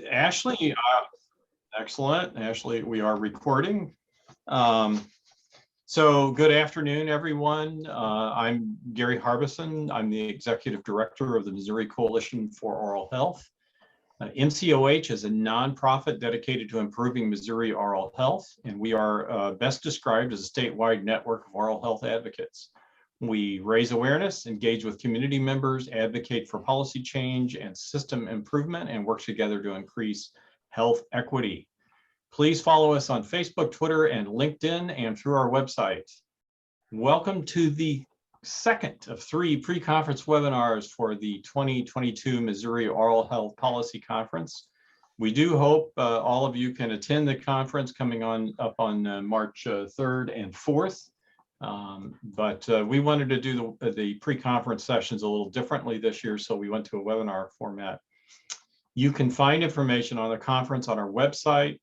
Ashley, excellent. Ashley, we are recording. So good afternoon, everyone. I'm Gary Harbison. I'm the Executive Director of the Missouri Coalition for Oral Health. MCOH is a nonprofit dedicated to improving Missouri oral health, and we are best described as a statewide network of oral health advocates. We raise awareness, engage with community members, advocate for policy change and system improvement, and work together to increase health equity. Please follow us on Facebook, Twitter, and LinkedIn, and through our website. Welcome to the second of three pre-conference webinars for the 2022 Missouri Oral Health Policy Conference. We do hope all of you can attend the conference coming up on March 3rd and 4th. But we wanted to do the pre-conference sessions a little differently this year, so we went to a webinar format. You can find information on the conference on our website,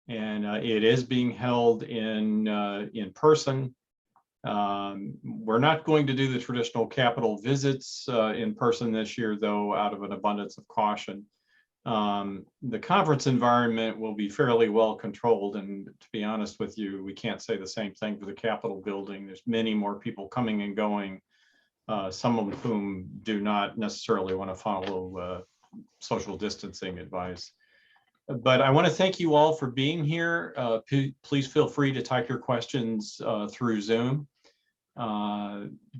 and it is being held in person. We're not going to do the traditional Capitol visits in person this year, though, out of an abundance of caution. The conference environment will be fairly well controlled, and to be honest with you, we can't say the same thing for the Capitol building. There's many more people coming and going, some of whom do not necessarily want to follow social distancing advice. But I want to thank you all for being here. Please feel free to type your questions through Zoom.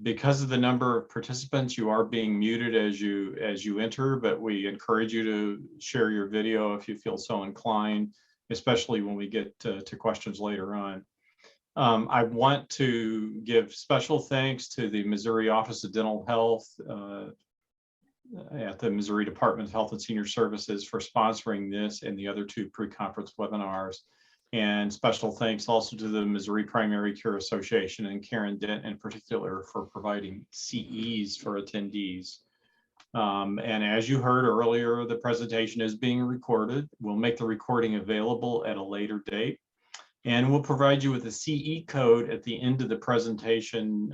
Because of the number of participants, you are being muted as you enter, but we encourage you to share your video if you feel so inclined, especially when we get to questions later on. I want to give special thanks to the Missouri Office of Dental Health at the Missouri Department of Health and Senior Services for sponsoring this and the other two pre-conference webinars. And special thanks also to the Missouri Primary Care Association and Karen Dent in particular for providing CEs for attendees. And as you heard earlier, the presentation is being recorded. We'll make the recording available at a later date. And we'll provide you with a CE code at the end of the presentation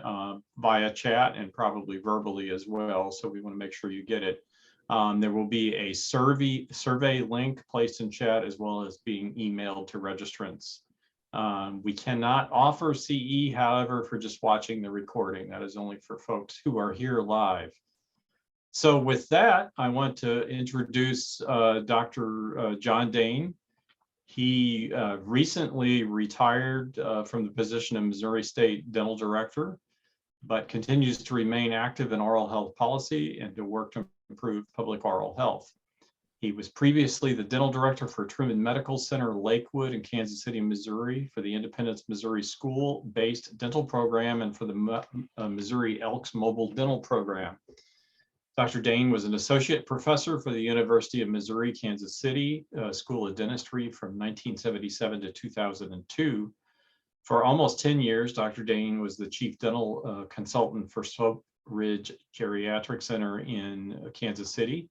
via chat and probably verbally as well. So we want to make sure you get it. There will be a survey link placed in chat as well as being emailed to registrants. We cannot offer CE, however, for just watching the recording. That is only for folks who are here live. So with that, I want to introduce Dr. John Dane. He recently retired from the position of Missouri State Dental Director, but continues to remain active in oral health policy and to work to improve public oral health. He was previously the dental director for Truman Medical Center, Lakewood in Kansas City, Missouri, for the Independence Missouri School-based dental program and for the Missouri Elks Mobile Dental Program. Dr. Dane was an associate professor for the University of Missouri, Kansas City School of Dentistry from 1977 to 2002. For almost 10 years, Dr. Dane was the chief dental consultant for Slope Ridge Geriatric Center in Kansas City,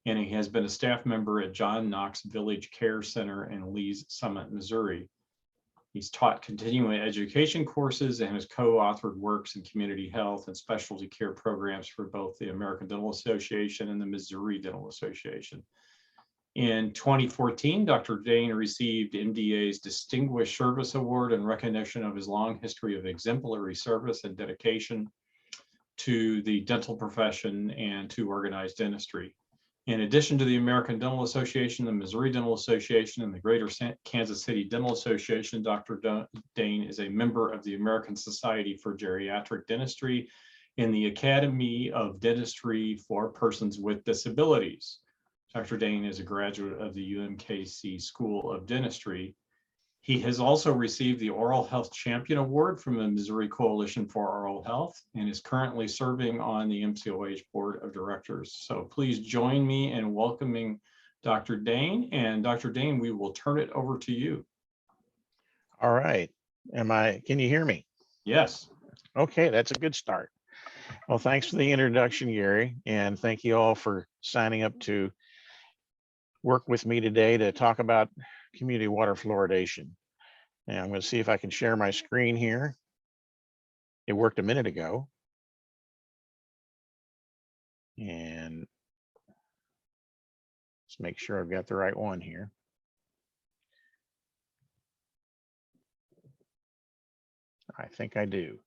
and he has been a staff member at John Knox Village Care Center in Lee's Summit, Missouri. He's taught continuing education courses and has co-authored works in community health and specialty care programs for both the American Dental Association and the Missouri Dental Association. In 2014, Dr. Dane received MDA's Distinguished Service Award in recognition of his long history of exemplary service and dedication to the dental profession and to organized dentistry. In addition to the American Dental Association, the Missouri Dental Association, and the Greater Kansas City Dental Association, Dr. Dane is a member of the American Society for Geriatric Dentistry and the Academy of Dentistry for Persons with Disabilities. Dr. Dane is a graduate of the UMKC School of Dentistry. He has also received the Oral Health Champion Award from the Missouri Coalition for Oral Health and is currently serving on the MCOH Board of Directors. So please join me in welcoming Dr. Dane. And Dr. Dane, we will turn it over to you. All right. Can you hear me? Yes. Okay, that's a good start. Well, thanks for the introduction, Gary, and thank you all for signing up to work with me today to talk about community water fluoridation. And I'm going to see if I can share my screen here. It worked a minute ago. And let's Let's make sure I've got the right one here. I think I do.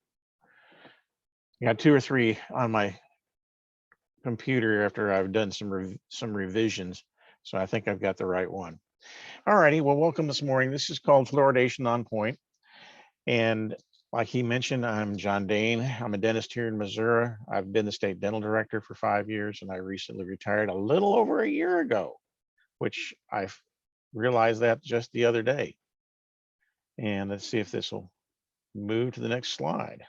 I got 2 or 3 on my computer after I've done some revisions. So I think I've got the right one. All righty, well, welcome this morning. This is called Fluoridation on Point. And like he mentioned, I'm John Dane. I'm a dentist here in Missouri. I've been the state dental director for 5 years, and I recently retired a little over a year ago, which I realized that just the other day. And let's see if this will move to the next slide.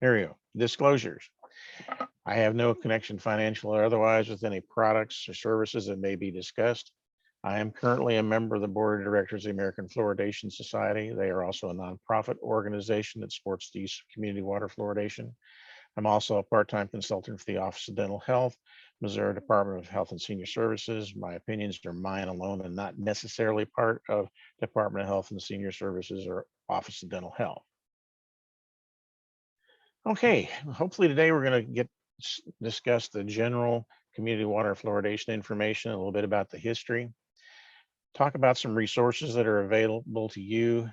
There you go. Disclosures. I have no connection, financial or otherwise, with any products or services that may be discussed. I am currently a member of the board of directors of the American Fluoridation Society. They are also a nonprofit organization that supports the use of community water fluoridation. I'm also a part-time consultant for the Office of Dental Health, Missouri Department of Health and Senior Services. My opinions are mine alone and not necessarily part of Department of Health and Senior Services or Office of Dental Health. Okay, hopefully today we're going to discuss the general community water fluoridation information, a little bit about the history, talk about some resources that are available to you,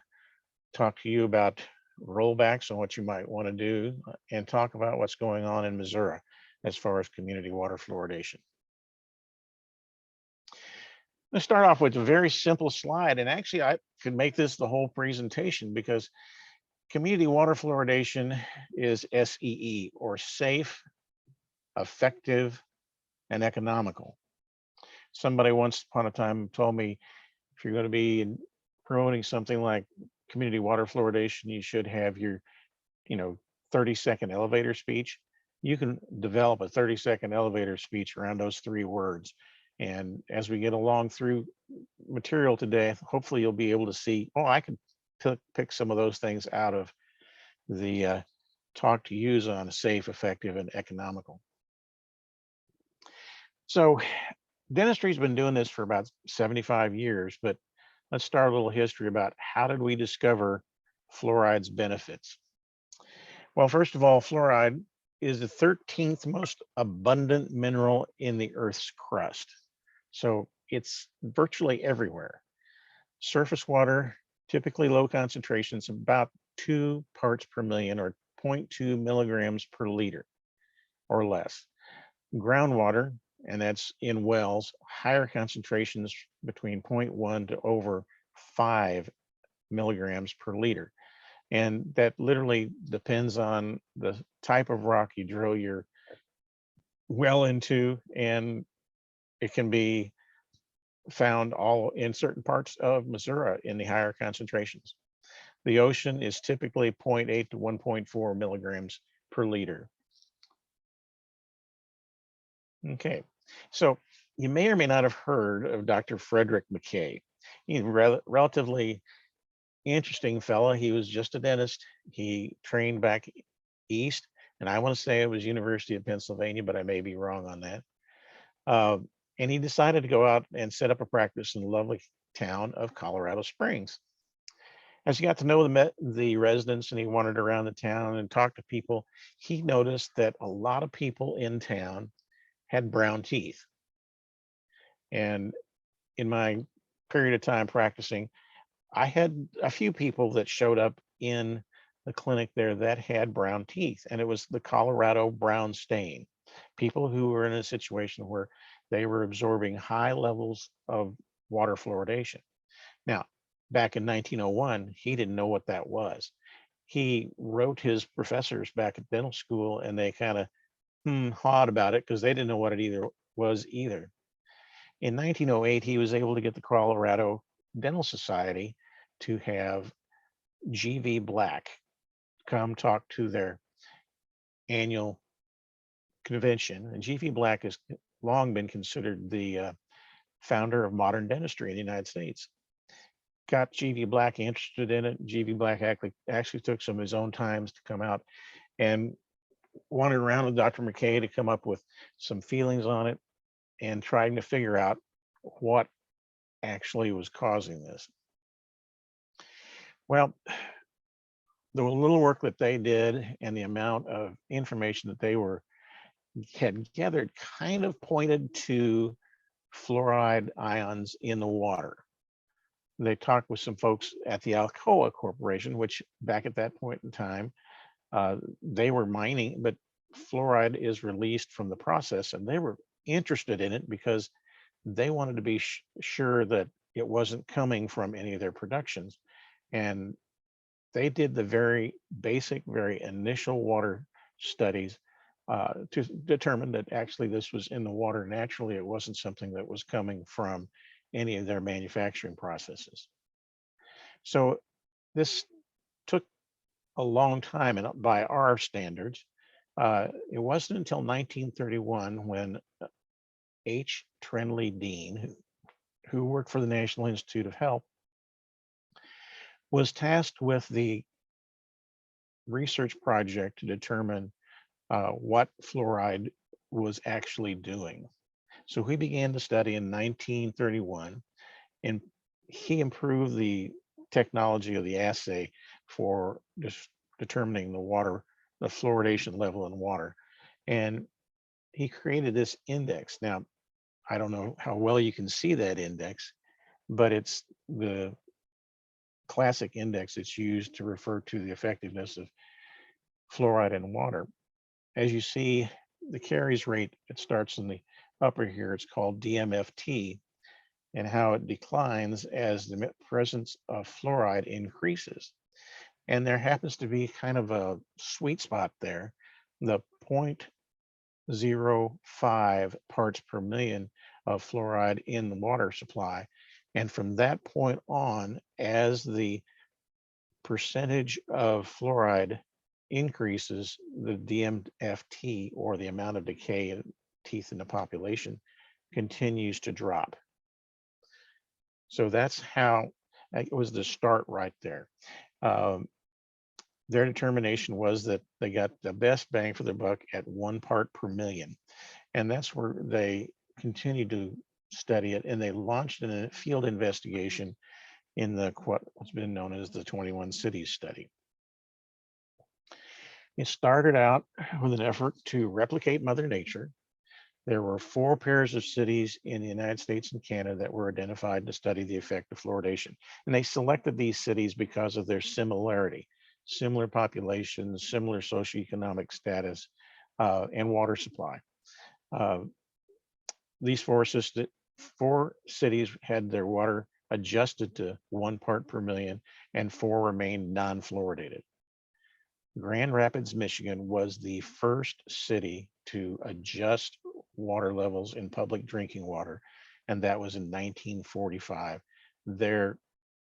talk to you about rollbacks and what you might want to do, and talk about what's going on in Missouri as far as community water fluoridation. Let's start off with a very simple slide, and actually I could make this the whole presentation because community water fluoridation is SEE, or safe, effective, and economical. Somebody once upon a time told me, if you're going to be promoting something like community water fluoridation, you should have your 30-second elevator speech. You can develop a 30-second elevator speech around those 3 words. And as we get along through material today, hopefully you'll be able to see, oh, I can pick some of those things out of the talk to use on safe, effective, and economical. So dentistry's been doing this for about 75 years, but let's start a little history about how did we discover fluoride's benefits. Well, first of all, fluoride is the 13th most abundant mineral in the Earth's crust. So it's virtually everywhere. Surface water, typically low concentrations, about 2 parts per million, or 0.2 milligrams per liter or less. Groundwater, and that's in wells, higher concentrations between 0.1 to over 5 milligrams per liter. And that literally depends on the type of rock you drill your well into, and it can be found all in certain parts of Missouri in the higher concentrations. The ocean is typically 0.8 to 1.4 milligrams per liter. Okay, so you may or may not have heard of Dr. Frederick McKay. He's a relatively interesting fellow. He was just a dentist. He trained back east, and I want to say it was University of Pennsylvania, but I may be wrong on that. And he decided to go out and set up a practice in the lovely town of Colorado Springs. As he got to know the residents and he wandered around the town and talked to people, he noticed that a lot of people in town had brown teeth. And in my period of time practicing, I had a few people that showed up in the clinic there that had brown teeth, and it was the Colorado brown stain. People who were in a situation where they were absorbing high levels of water fluoridation. Now, back in 1901, he didn't know what that was. He wrote his professors back at dental school, and they kind of hawed about it because they didn't know what it was either. In 1908, he was able to get the Colorado Dental Society to have G.V. Black come talk to their annual convention. And G.V. Black has long been considered the founder of modern dentistry in the United States. Got G.V. Black interested in it. G.V. Black actually took some of his own times to come out and wandered around with Dr. McKay to come up with some feelings on it and trying to figure out what actually was causing this. Well, the little work that they did and the amount of information that they were had gathered kind of pointed to fluoride ions in the water. They talked with some folks at the Alcoa Corporation, which back at that point in time, they were mining, but fluoride is released from the process, and they were interested in it because they wanted to be sure that it wasn't coming from any of their productions. And they did the very basic, very initial water studies to determine that actually this was in the water naturally. It wasn't something that was coming from any of their manufacturing processes. So this took a long time, and by our standards, it wasn't until 1931 when H. Trenley Dean, who worked for the National Institute of Health, was tasked with the research project to determine what fluoride was actually doing. So he began the study in 1931, and he improved the technology of the assay for just determining the fluoridation level in water. And he created this index. Now, I don't know how well you can see that index, but it's the classic index that's used to refer to the effectiveness of fluoride in water. As you see, the Carey's rate, it starts in the upper here, it's called DMFT, and how it declines as the presence of fluoride increases. And there happens to be kind of a sweet spot there, the 0.05 parts per million of fluoride in the water supply. And from that point on, as the percentage of fluoride increases, the DMFT, or the amount of decay in teeth in the population, continues to drop. So that's how it was the start right there. Their determination was that they got the best bang for their buck at 1 part per million. And that's where they continued to study it, and they launched a field investigation in what's been known as the 21 Cities study. It started out with an effort to replicate Mother Nature. There were 4 pairs of cities in the United States and Canada that were identified to study the effect of fluoridation. And they selected these cities because of their similarity, similar populations, similar socioeconomic status, and water supply. These 4 cities had their water adjusted to 1 part per million, and 4 remained non-fluoridated. Grand Rapids, Michigan was the first city to adjust water levels in public drinking water, and that was in 1945. Their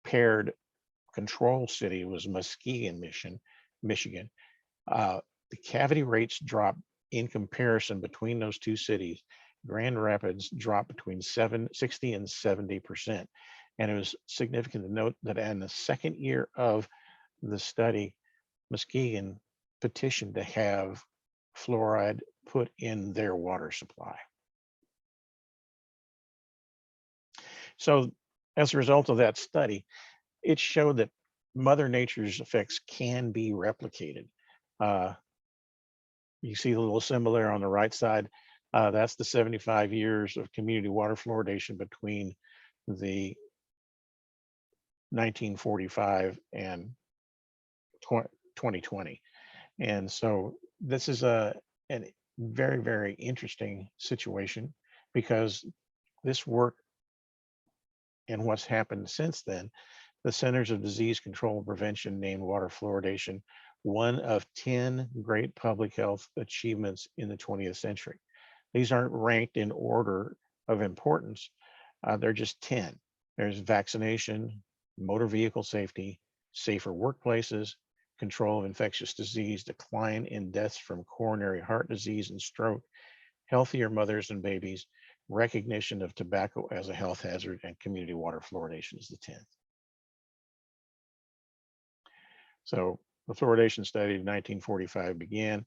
paired control city was Muskegon, Michigan. The cavity rates dropped in comparison between those 2 cities. Grand Rapids dropped between 60 and 70%. And it was significant to note that in the second year of the study, Muskegon petitioned to have fluoride put in their water supply. So as a result of that study, it showed that Mother Nature's effects can be replicated. You see the little symbol there on the right side. That's the 75 years of community water fluoridation between the 1945 and 2020. And so this is a very, very interesting situation, because this work and what's happened since then, the Centers of Disease Control and Prevention named water fluoridation one of 10 great public health achievements in the 20th century. These aren't ranked in order of importance. They're just 10. There's vaccination, motor vehicle safety, safer workplaces, control of infectious disease, decline in deaths from coronary heart disease and stroke, healthier mothers and babies, recognition of tobacco as a health hazard, and community water fluoridation is the 10th. So the fluoridation study in 1945 began.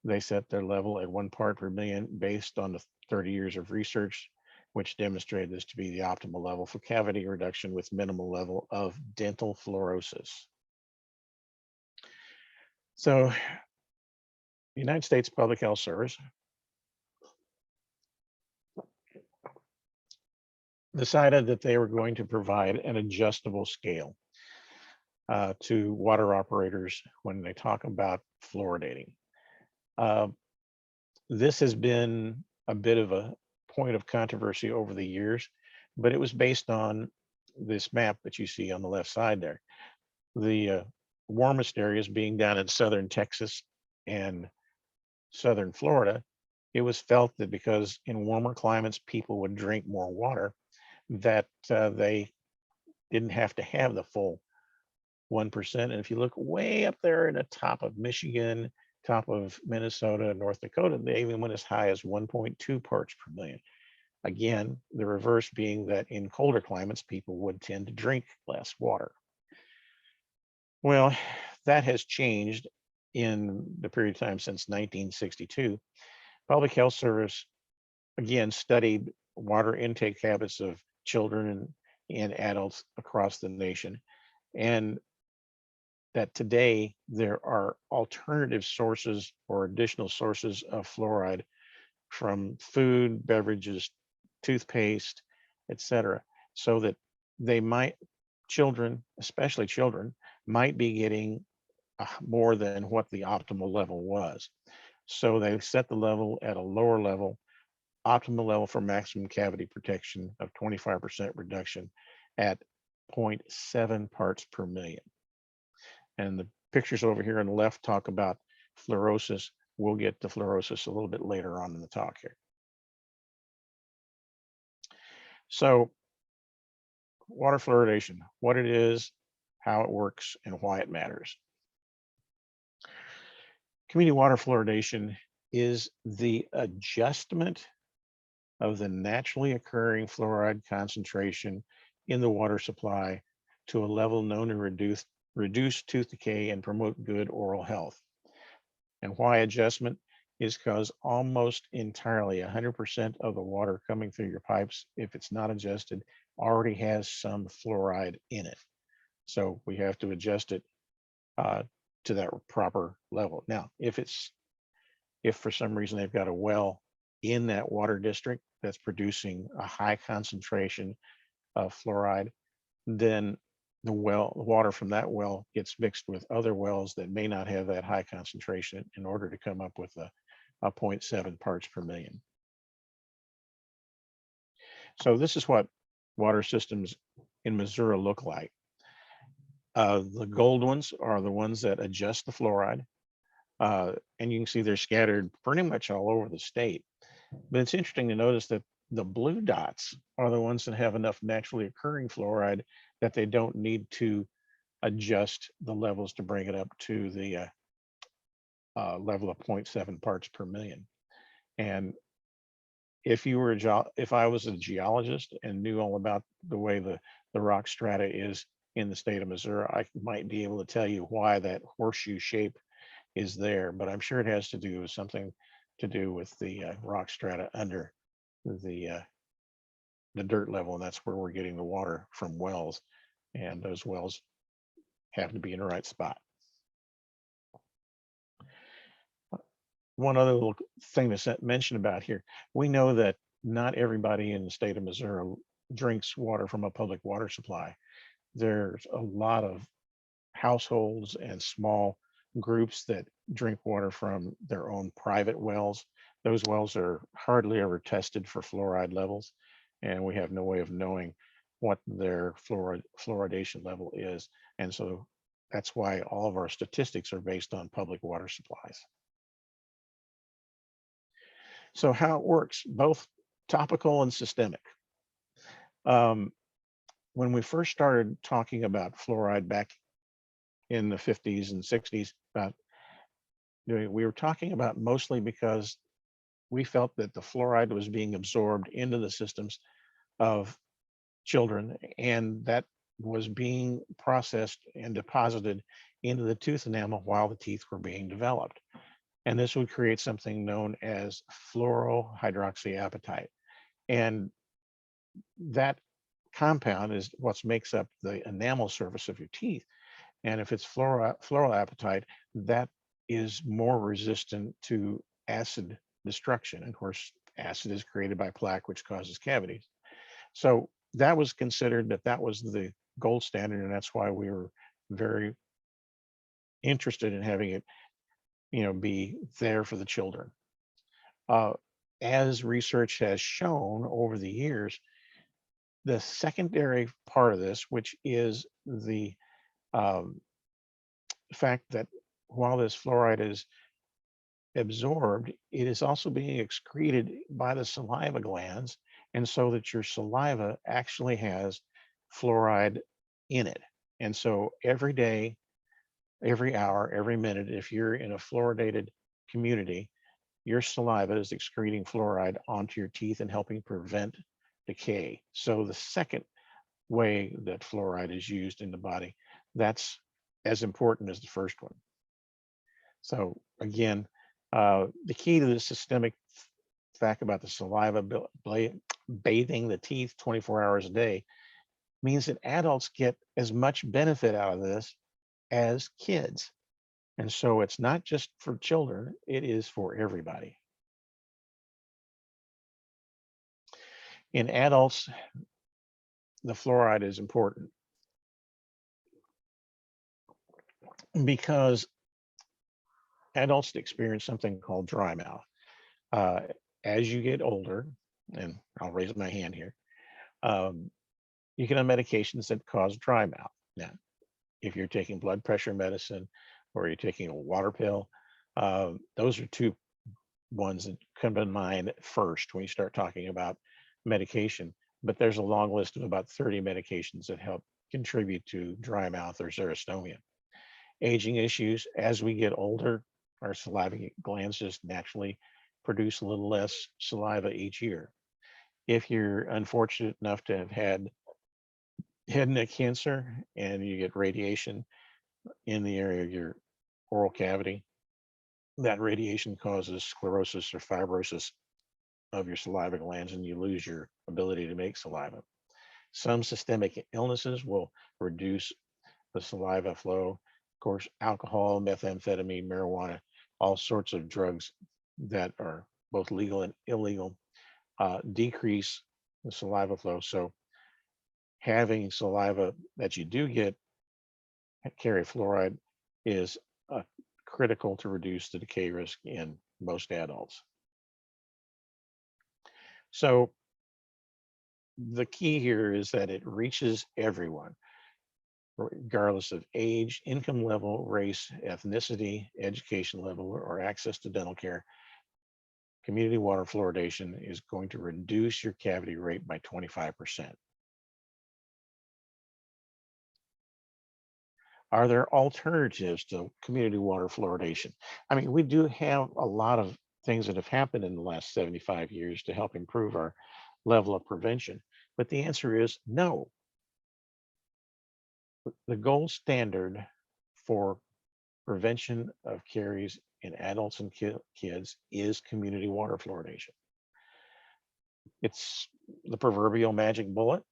They set their level at 1 part per million based on the 30 years of research, which demonstrated this to be the optimal level for cavity reduction with minimal level of dental fluorosis. So the United States Public Health Service decided that they were going to provide an adjustable scale to water operators when they talk about fluoridating. Uh, this has been a bit of a point of controversy over the years, but it was based on this map that you see on the left side there. The warmest areas being down in southern Texas and southern Florida, it was felt that because in warmer climates people would drink more water, that they didn't have to have the full 1%. And if you look way up there in the top of Michigan, top of Minnesota, North Dakota, they even went as high as 1.2 parts per million. Again, the reverse being that in colder climates, people would tend to drink less water. Well, that has changed in the period of time since 1962. Public Health Service, again, studied water intake habits of children and adults across the nation. And that today there are alternative sources or additional sources of fluoride from food, beverages, toothpaste, etc. So that they might, children, especially children, might be getting more than what the optimal level was. So they set the level at a lower level, optimal level for maximum cavity protection of 25% reduction at 0.7 parts per million. And the pictures over here on the left talk about fluorosis. We'll get to fluorosis a little bit later on in the talk here. So water fluoridation, what it is, how it works, and why it matters. Community water fluoridation is the adjustment of the naturally occurring fluoride concentration in the water supply to a level known to reduce tooth decay and promote good oral health. And why adjustment is because almost entirely 100% of the water coming through your pipes, if it's not adjusted, already has some fluoride in it. So we have to adjust it to that proper level. Now, if for some reason they've got a well in that water district that's producing a high concentration of fluoride, then the water from that well gets mixed with other wells that may not have that high concentration in order to come up with a 0.7 parts per million. So this is what water systems in Missouri look like. The gold ones are the ones that adjust the fluoride. And you can see they're scattered pretty much all over the state. But it's interesting to notice that the blue dots are the ones that have enough naturally occurring fluoride that they don't need to adjust the levels to bring it up to the level of 0.7 parts per million. And if I was a geologist and knew all about the way the rock strata is in the state of Missouri, I might be able to tell you why that horseshoe shape is there, but I'm sure it has to do with something to do with the rock strata under the dirt level, and that's where we're getting the water from wells, and those wells have to be in the right spot. One other little thing to mention about here, we know that not everybody in the state of Missouri drinks water from a public water supply. There's a lot of households and small groups that drink water from their own private wells. Those wells are hardly ever tested for fluoride levels, and we have no way of knowing what their fluoridation level is. And so that's why all of our statistics are based on public water supplies. So how it works, both topical and systemic. When we first started talking about fluoride back in the 50s and 60s, we were talking about mostly because we felt that the fluoride was being absorbed into the systems of children, and that was being processed and deposited into the tooth enamel while the teeth were being developed. And this would create something known as fluorohydroxyapatite. And that compound is what makes up the enamel surface of your teeth. And if it's fluoroapatite, that is more resistant to acid destruction. Of course, acid is created by plaque, which causes cavities. So that was considered that was the gold standard, and that's why we were very interested in having it, be there for the children. Uh, as research has shown over the years, the secondary part of this, which is the um, fact that while this fluoride is absorbed, it is also being excreted by the saliva glands, and so that your saliva actually has fluoride in it. And so every day, every hour, every minute, if you're in a fluoridated community, your saliva is excreting fluoride onto your teeth and helping prevent decay. So the second way that fluoride is used in the body, that's as important as the first one. So again, the key to the systemic fact about the saliva bathing the teeth 24 hours a day means that adults get as much benefit out of this as kids. And so it's not just for children, it is for everybody. In adults, the fluoride is important because adults experience something called dry mouth. Uh, as you get older, and I'll raise my hand here, you can have medications that cause dry mouth. Now, if you're taking blood pressure medicine or you're taking a water pill, those are two ones that come to mind first when you start talking about medication. But there's a long list of about 30 medications that help contribute to dry mouth or xerostomia. Aging issues, as we get older, our salivary glands just naturally produce a little less saliva each year. If you're unfortunate enough to have had head and neck cancer and you get radiation in the area of your oral cavity, that radiation causes sclerosis or fibrosis of your salivary glands and you lose your ability to make saliva. Some systemic illnesses will reduce the saliva flow. Of course, alcohol, methamphetamine, marijuana, all sorts of drugs that are both legal and illegal decrease the saliva flow. So having saliva that you do get carry fluoride is critical to reduce the decay risk in most adults. So the key here is that it reaches everyone, regardless of age, income level, race, ethnicity, education level, or access to dental care. Community water fluoridation is going to reduce your cavity rate by 25%. Are there alternatives to community water fluoridation? I mean, we do have a lot of things that have happened in the last 75 years to help improve our level of prevention, but the answer is no. The gold standard for prevention of caries in adults and kids is community water fluoridation. It's the proverbial magic bullet.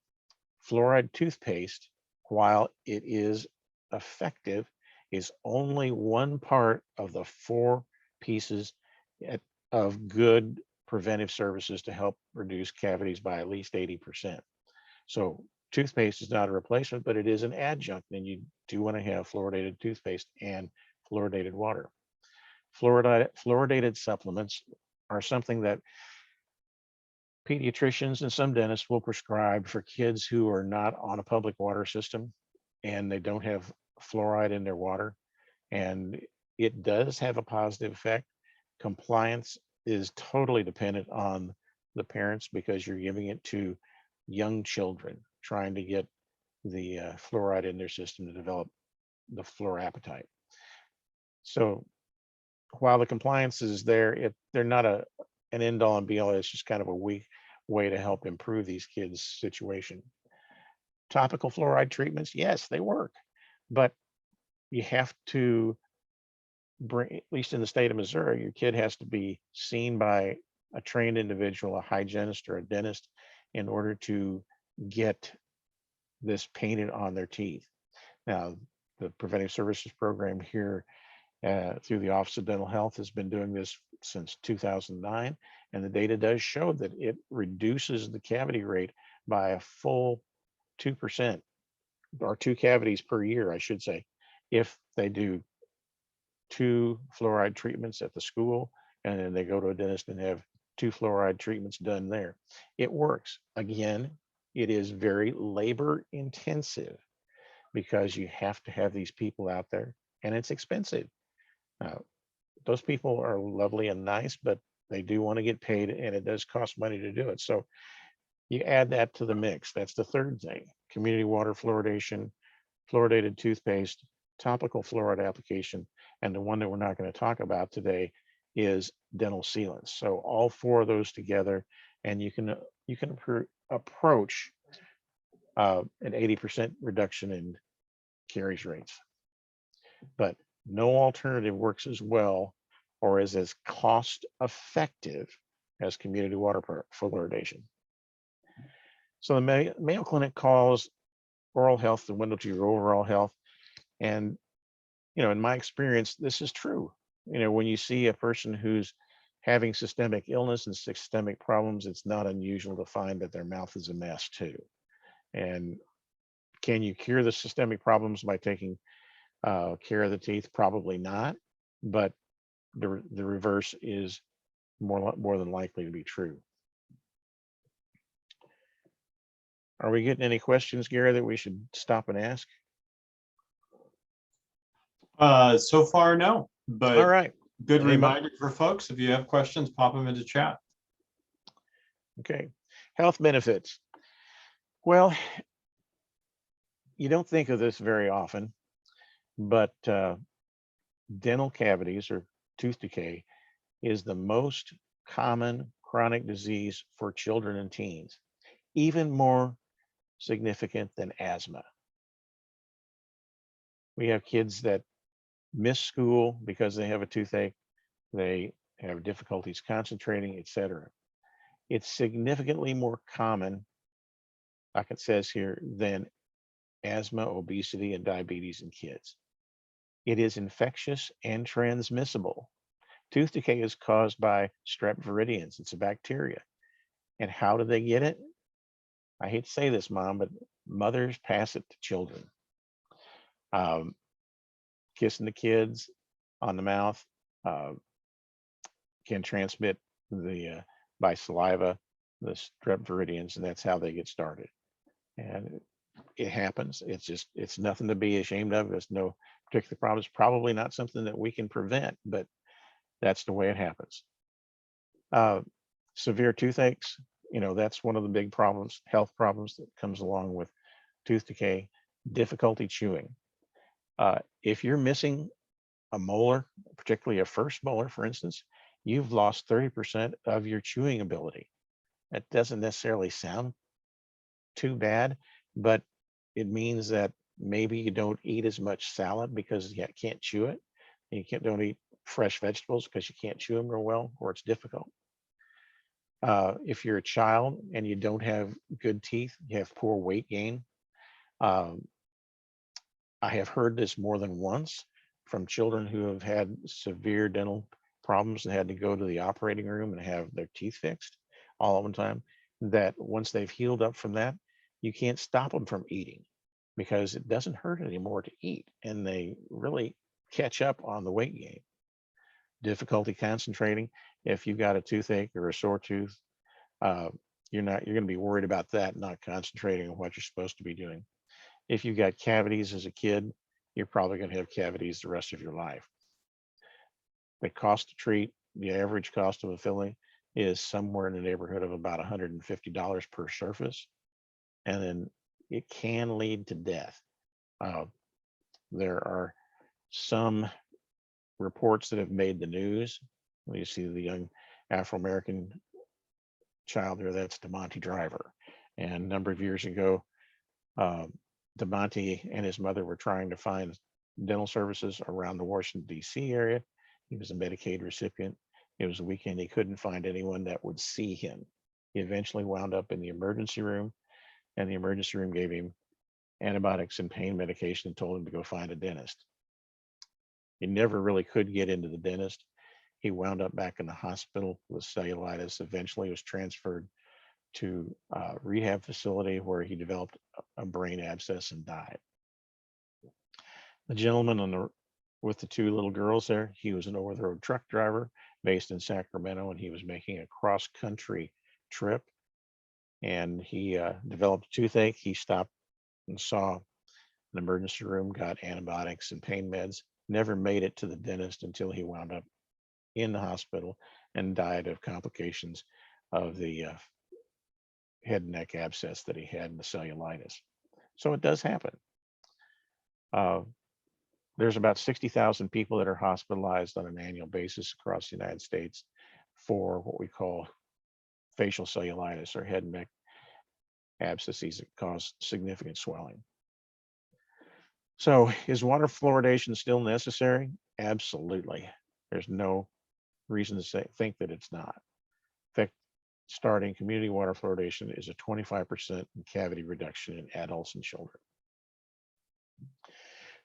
Fluoride toothpaste, while it is effective, is only one part of the 4 pieces of good preventive services to help reduce cavities by at least 80%. So toothpaste is not a replacement, but it is an adjunct, and you do want to have fluoridated toothpaste and fluoridated water. Fluoridated supplements are something that pediatricians and some dentists will prescribe for kids who are not on a public water system and they don't have fluoride in their water. And it does have a positive effect. Compliance is totally dependent on the parents because you're giving it to young children trying to get the fluoride in their system to develop the fluor appetite. So while the compliance is there, they're not an end all and be all. It's just kind of a weak way to help improve these kids' situation. Topical fluoride treatments, yes, they work, but you have to bring, at least in the state of Missouri, your kid has to be seen by a trained individual, a hygienist or a dentist, in order to get this painted on their teeth. Now, the preventive services program here through the Office of Dental Health has been doing this since 2009, and the data does show that it reduces the cavity rate by a full 2% or 2 cavities per year, I should say, if they do 2 fluoride treatments at the school and then they go to a dentist and have 2 fluoride treatments done there. It works. Again, it is very labor intensive because you have to have these people out there and it's expensive. Now, those people are lovely and nice, but they do want to get paid and it does cost money to do it. So you add that to the mix. That's the third thing. Community water fluoridation, fluoridated toothpaste, topical fluoride application, and the one that we're not going to talk about today is dental sealants. So all 4 of those together, and you can approach an 80% reduction in caries rates. But no alternative works as well or is as cost effective as community water fluoridation. So the Mayo Clinic calls oral health the window to your overall health. And, in my experience, this is true. When you see a person who's having systemic illness and systemic problems, it's not unusual to find that their mouth is a mess too. And can you cure the systemic problems by taking care of the teeth? Probably not, but the reverse is more than likely to be true. Are we getting any questions, Gary, that we should stop and ask? So far, no, but All right. good reminder for folks. If you have questions, pop them into chat. Okay. Health benefits. Well, you don't think of this very often, but dental cavities or tooth decay is the most common chronic disease for children and teens, even more significant than asthma. We have kids that miss school because they have a toothache, they have difficulties concentrating, etc. It's significantly more common, like it says here, than asthma, obesity, and diabetes in kids. It is infectious and transmissible. Tooth decay is caused by strep viridans. It's a bacteria. And how do they get it? I hate to say this, Mom, but mothers pass it to children. Kissing the kids on the mouth can transmit by saliva the strep viridans, and that's how they get started. And it happens. It's nothing to be ashamed of. There's no particular problem. It's probably not something that we can prevent, but that's the way it happens. Severe toothaches, that's one of the big problems, health problems that comes along with tooth decay. Difficulty chewing. If you're missing a molar, particularly a first molar, for instance, you've lost 30% of your chewing ability. That doesn't necessarily sound too bad, but it means that maybe you don't eat as much salad because you can't chew it. And you don't eat fresh vegetables because you can't chew them real well, or it's difficult. If you're a child and you don't have good teeth, you have poor weight gain. I have heard this more than once from children who have had severe dental problems and had to go to the operating room and have their teeth fixed all at one time, that once they've healed up from that, you can't stop them from eating because it doesn't hurt anymore to eat, and they really catch up on the weight gain. Difficulty concentrating. If you've got a toothache or a sore tooth, you're going to be worried about that, not concentrating on what you're supposed to be doing. If you've got cavities as a kid, you're probably going to have cavities the rest of your life. The cost to treat, the average cost of a filling is somewhere in the neighborhood of about $150 per surface. And then it can lead to death. There are some reports that have made the news. You see the young Afro-American child there, that's DeMonte Driver. And a number of years ago, DeMonte and his mother were trying to find dental services around the Washington, D.C. area. He was a Medicaid recipient. It was a weekend. He couldn't find anyone that would see him. He eventually wound up in the emergency room, and the emergency room gave him antibiotics and pain medication and told him to go find a dentist. He never really could get into the dentist. He wound up back in the hospital with cellulitis. Eventually was transferred to a rehab facility where he developed a brain abscess and died. The gentleman with the two little girls there, he was an over-the-road truck driver based in Sacramento, and he was making a cross-country trip, and he developed a toothache. He stopped and saw an emergency room, got antibiotics and pain meds, never made it to the dentist until he wound up in the hospital and died of complications of the head and neck abscess that he had and the cellulitis. So it does happen. There's about 60,000 people that are hospitalized on an annual basis across the United States for what we call facial cellulitis or head and neck abscesses that cause significant swelling. So is water fluoridation still necessary? Absolutely. There's no reason to think that it's not. In fact, starting community water fluoridation is a 25% cavity reduction in adults and children.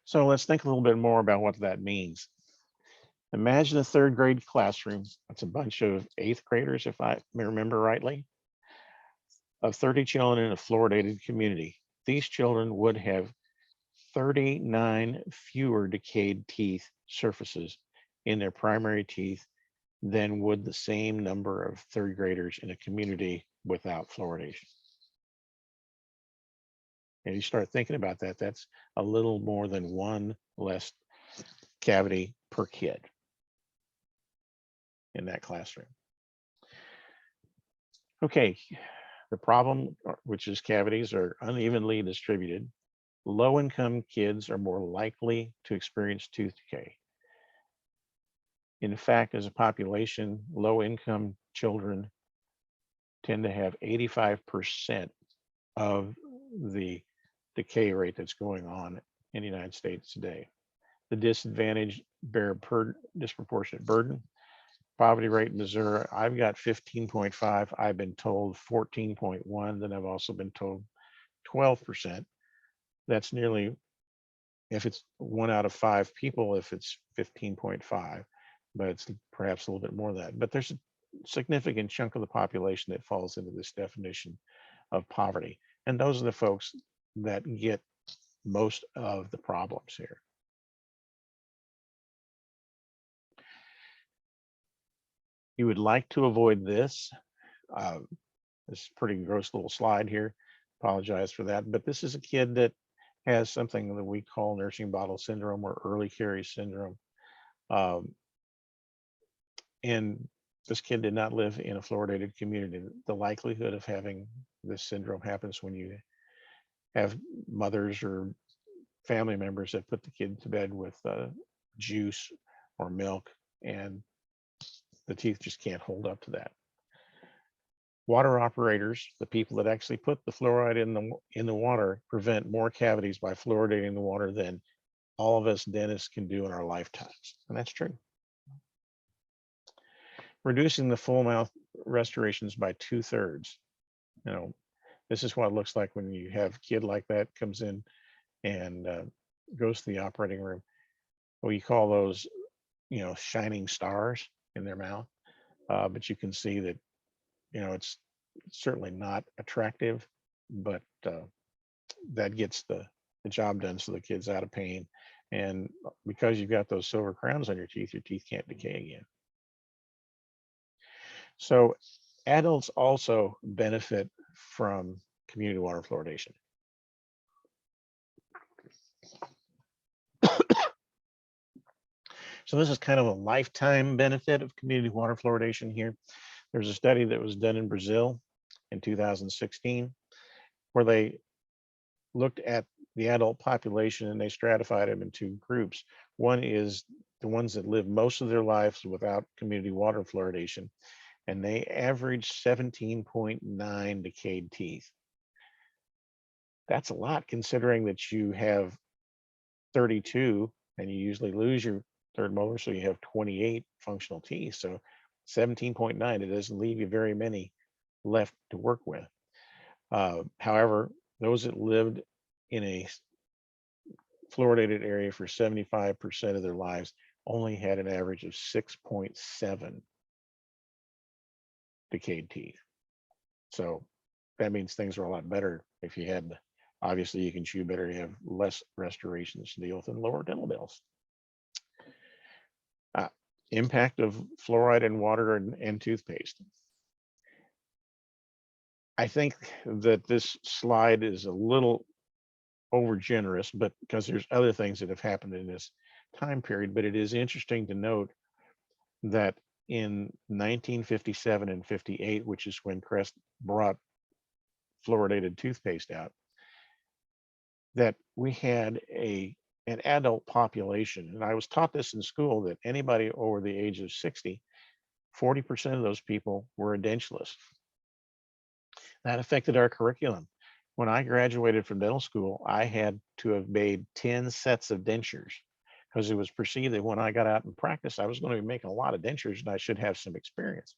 So let's think a little bit more about what that means. Imagine a third grade classroom. That's a bunch of eighth graders, if I remember rightly, of 30 children in a fluoridated community. These children would have 39 fewer decayed teeth surfaces in their primary teeth than would the same number of third graders in a community without fluoridation. And you start thinking about that, that's a little more than one less cavity per kid in that classroom. Okay, the problem, which is cavities are unevenly distributed. Low-income kids are more likely to experience tooth decay. In fact, as a population, low-income children tend to have 85% of the decay rate that's going on in the United States today. The disadvantaged bear disproportionate burden. Poverty rate in Missouri, I've got 15.5. I've been told 14.1. Then I've also been told 12%. That's nearly, if it's 1 out of 5 people, if it's 15.5, but it's perhaps a little bit more than that. But there's a significant chunk of the population that falls into this definition of poverty. And those are the folks that get most of the problems here. You would like to avoid this. This is a pretty gross little slide here. Apologize for that. But this is a kid that has something that we call nursing bottle syndrome or early caries syndrome. And this kid did not live in a fluoridated community. The likelihood of having this syndrome happens when you have mothers or family members that put the kid to bed with juice or milk, and the teeth just can't hold up to that. Water operators, the people that actually put the fluoride in the water, prevent more cavities by fluoridating the water than all of us dentists can do in our lifetimes. And that's true. Reducing the full mouth restorations by 2/3. You know, this is what it looks like when you have a kid like that comes in and goes to the operating room. We call those, shining stars in their mouth. But you can see that, it's certainly not attractive, but that gets the job done so the kid's out of pain. And because you've got those silver crowns on your teeth can't decay again. So adults also benefit from community water fluoridation. So this is kind of a lifetime benefit of community water fluoridation here. There's a study that was done in Brazil in 2016 where they looked at the adult population and they stratified them in 2 groups. One is the ones that live most of their lives without community water fluoridation, and they averaged 17.9 decayed teeth. That's a lot considering that you have 32 and you usually lose your third molar, so you have 28 functional teeth. So 17.9, it doesn't leave you very many left to work with. However, those that lived in a fluoridated area for 75% of their lives only had an average of 6.7 decayed teeth. So that means things are a lot better. If you had, obviously you can chew better, you have less restorations to deal with and lower dental bills. Impact of fluoride in water and toothpaste. I think that this slide is a little over generous, but because there's other things that have happened in this time period, but it is interesting to note that in 1957 and 58, which is when Crest brought fluoridated toothpaste out, that we had an adult population. And I was taught this in school, that anybody over the age of 60, 40% of those people were edentulous. That affected our curriculum. When I graduated from dental school, I had to have made 10 sets of dentures because it was perceived that when I got out and practice, I was going to be making a lot of dentures and I should have some experience.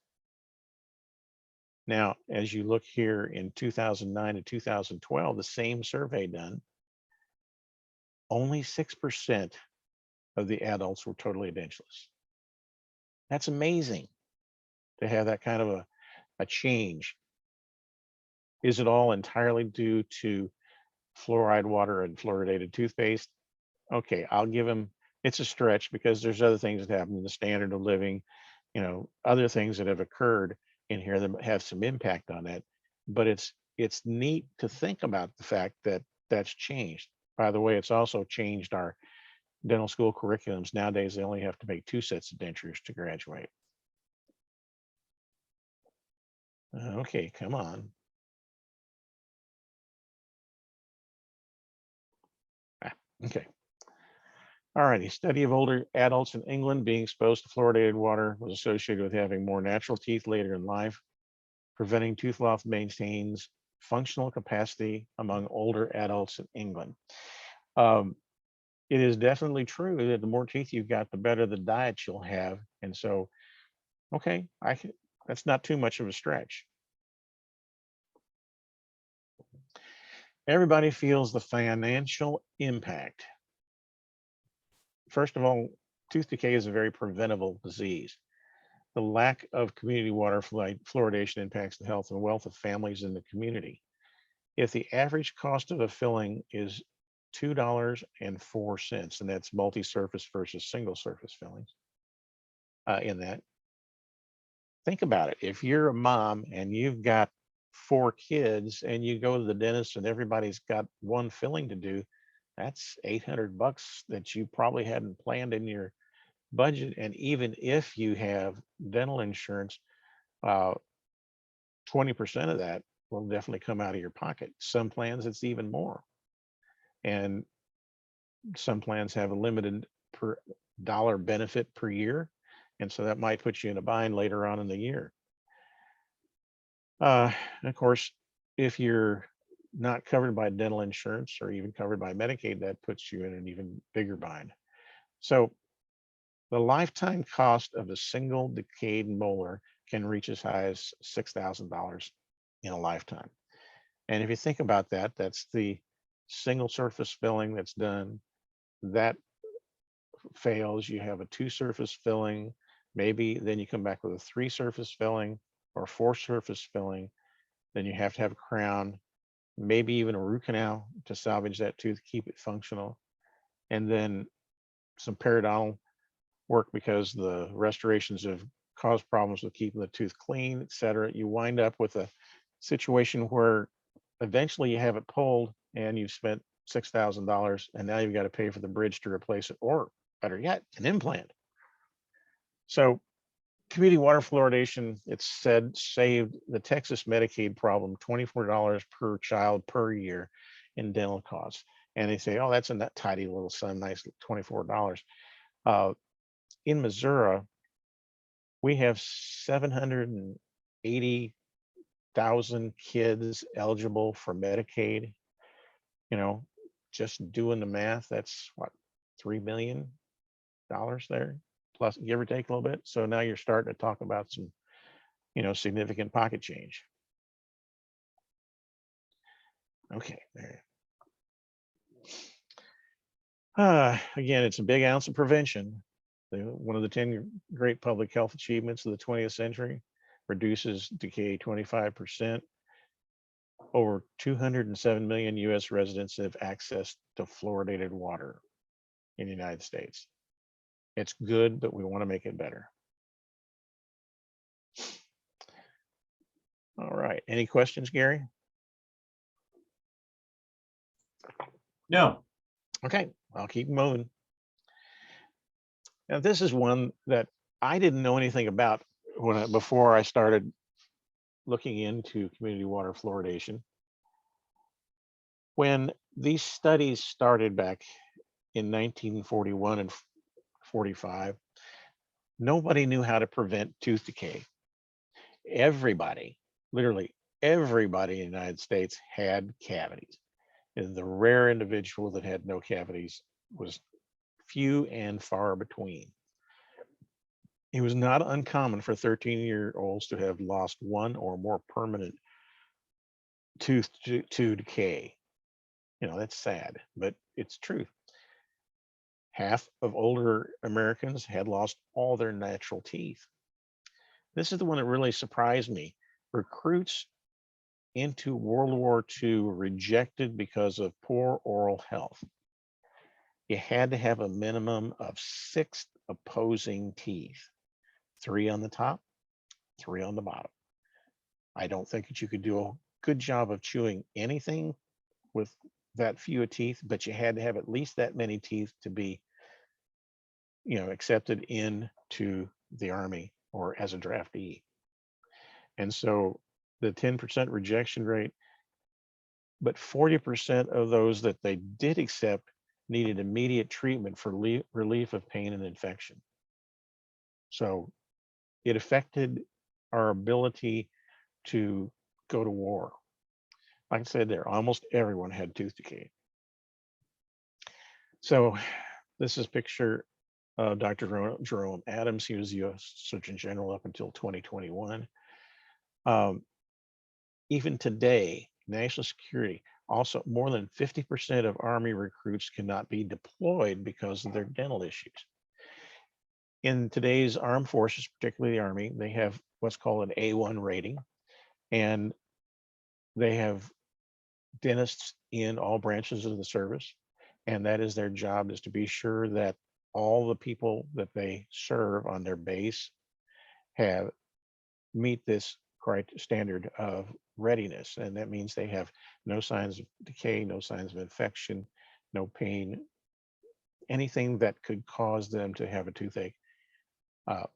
Now, as you look here in 2009 to 2012, the same survey done, only 6% of the adults were totally edentulous. That's amazing to have that kind of a change. Is it all entirely due to fluoride water and fluoridated toothpaste? Okay, I'll give them, it's a stretch because there's other things that happen in the standard of living, other things that have occurred in here that have some impact on that. But it's neat to think about the fact that that's changed. By the way, it's also changed our dental school curriculums. Nowadays, they only have to make 2 sets of dentures to graduate. Okay, come on. Okay. All righty. Study of older adults in England being exposed to fluoridated water was associated with having more natural teeth later in life. Preventing tooth loss maintains functional capacity among older adults in England. It is definitely true that the more teeth you've got, the better the diet you'll have. And so, okay, that's not too much of a stretch. Everybody feels the financial impact. First of all, tooth decay is a very preventable disease. The lack of community water fluoridation impacts the health and wealth of families in the community. If the average cost of a filling is $2.04, and that's multi-surface versus single surface fillings, in that, think about it. If you're a mom and you've got 4 kids and you go to the dentist and everybody's got one filling to do, that's $800 that you probably hadn't planned in your budget. And even if you have dental insurance, 20% of that will definitely come out of your pocket. Some plans, it's even more. And some plans have a limited per dollar benefit per year. And so that might put you in a bind later on in the year. Of course, if you're not covered by dental insurance or even covered by Medicaid, that puts you in an even bigger bind. So the lifetime cost of a single decayed molar can reach as high as $6,000 in a lifetime. And if you think about that, that's the single surface filling that's done. That fails, you have a 2 surface filling, maybe then you come back with a 3 surface filling or 4 surface filling. Then you have to have a crown, maybe even a root canal to salvage that tooth, keep it functional. And then some periodontal work because the restorations have caused problems with keeping the tooth clean, etc. You wind up with a situation where eventually you have it pulled and you've spent $6,000 and now you've got to pay for the bridge to replace it, or better yet, an implant. So community water fluoridation, it's said, saved the Texas Medicaid problem $24 per child per year in dental costs. And they say, oh, that's a tidy little sum, nice $24. In Missouri, we have 780,000 kids eligible for Medicaid. Just doing the math, that's what, $3 million there, plus give or take a little bit. So now you're starting to talk about some, significant pocket change. Okay, there. Again, it's a big ounce of prevention. One of the 10 great public health achievements of the 20th century, reduces decay 25%. over 207 million US residents have access to fluoridated water in the United States. It's good, but we want to make it better. All right. Any questions, Gary? No. Okay, I'll keep moving. Now, this is one that I didn't know anything about before I started looking into community water fluoridation. When these studies started back in 1941 and 45, nobody knew how to prevent tooth decay. Everybody, literally everybody in the United States had cavities. And the rare individual that had no cavities was few and far between. It was not uncommon for 13-year-olds to have lost one or more permanent tooth to decay. You know, that's sad, but it's true. Half of older Americans had lost all their natural teeth. This is the one that really surprised me. Recruits into World War II were rejected because of poor oral health. You had to have a minimum of 6 opposing teeth, 3 on the top, 3 on the bottom. I don't think that you could do a good job of chewing anything with that few of teeth, but you had to have at least that many teeth to be, you know, accepted into the Army or as a draftee. And so the 10% rejection rate, but 40% of those that they did accept needed immediate treatment for relief of pain and infection. So it affected our ability to go to war. Like I said, there almost everyone had tooth decay. So this is a picture of Dr. Jerome Adams. He was the U.S. Surgeon General up until 2021. Even today, national security, also more than 50% of Army recruits cannot be deployed because of their dental issues. In today's armed forces, particularly the Army, they have what's called an A1 rating, and they have dentists in all branches of the service, and that is their job, is to be sure that all the people that they serve on their base have meet this standard of readiness. And that means they have no signs of decay, no signs of infection, no pain, anything that could cause them to have a toothache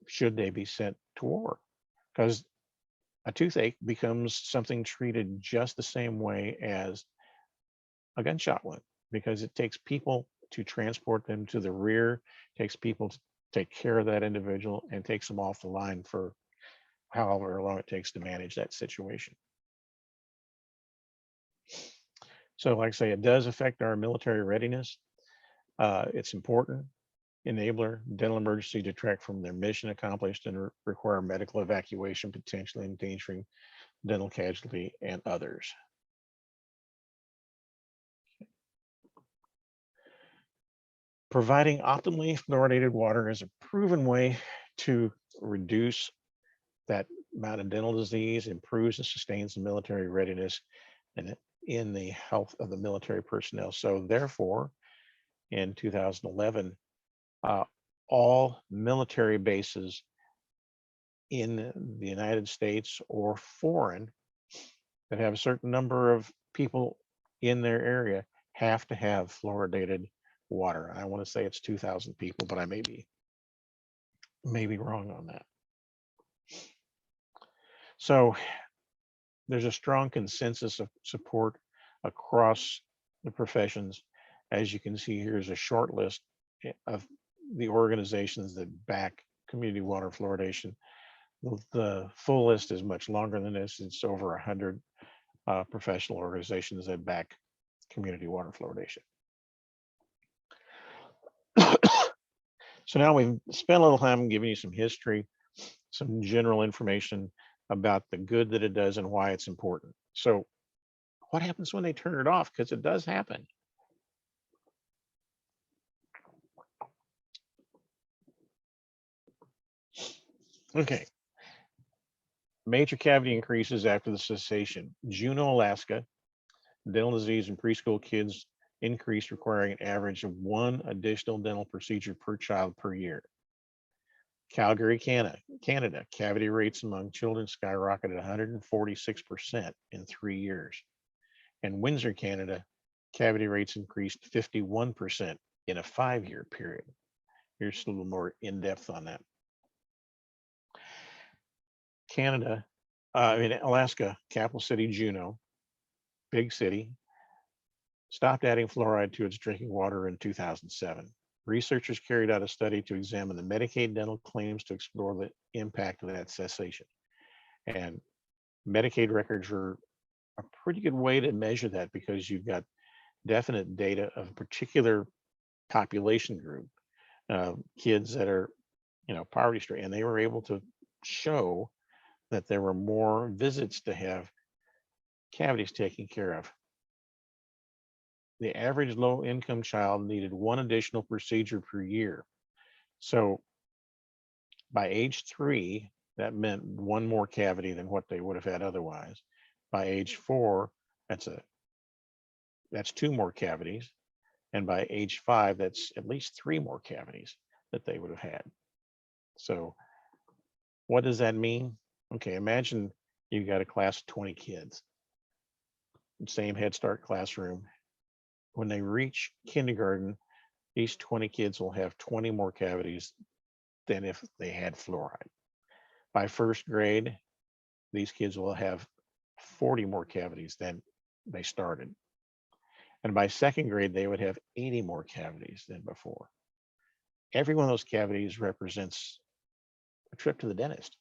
should they be sent to war. Because a toothache becomes something treated just the same way as a gunshot wound, because it takes people to transport them to the rear, takes people to take care of that individual, and takes them off the line for however long it takes to manage that situation. So like I say, it does affect our military readiness. It's important enabler dental emergency detract from their mission accomplished and require medical evacuation, potentially endangering dental casualty and others. Providing optimally fluoridated water is a proven way to reduce that amount of dental disease, improves and sustains the military readiness and in the health of the military personnel. So therefore, in 2011, all military bases in the United States or foreign that have a certain number of people in their area have to have fluoridated water. I want to say it's 2,000 people, but I may be wrong on that. So there's a strong consensus of support across the professions. As you can see, here's a short list of the organizations that back community water fluoridation. The full list is much longer than this. It's over 100 professional organizations that back community water fluoridation. So now we've spent a little time giving you some history, some general information about the good that it does and why it's important. So what happens when they turn it off? Because it does happen. Okay. Major cavity increases after the cessation. Juneau, Alaska, dental disease in preschool kids increased, requiring an average of 1 additional dental procedure per child per year. Calgary, Canada, cavity rates among children skyrocketed 146% in 3 years. And Windsor, Canada, cavity rates increased 51% in a 5-year period. Here's a little more in depth on that. Alaska, capital city Juneau, big city, stopped adding fluoride to its drinking water in 2007. Researchers carried out a study to examine the Medicaid dental claims to explore the impact of that cessation. And Medicaid records are a pretty good way to measure that because you've got definite data of a particular population group, kids that are, poverty stricken, and they were able to show that there were more visits to have cavities taken care of. The average low-income child needed 1 additional procedure per year. So by age 3, that meant 1 more cavity than what they would have had otherwise. By age 4, that's 2 more cavities. And by age 5, that's at least 3 more cavities that they would have had. So what does that mean? Okay, imagine you've got a class of 20 kids, same Head Start classroom. When they reach kindergarten, these 20 kids will have 20 more cavities than if they had fluoride. By 1st grade, these kids will have 40 more cavities than they started. And by 2nd grade, they would have 80 more cavities than before. Every one of those cavities represents a trip to the dentist.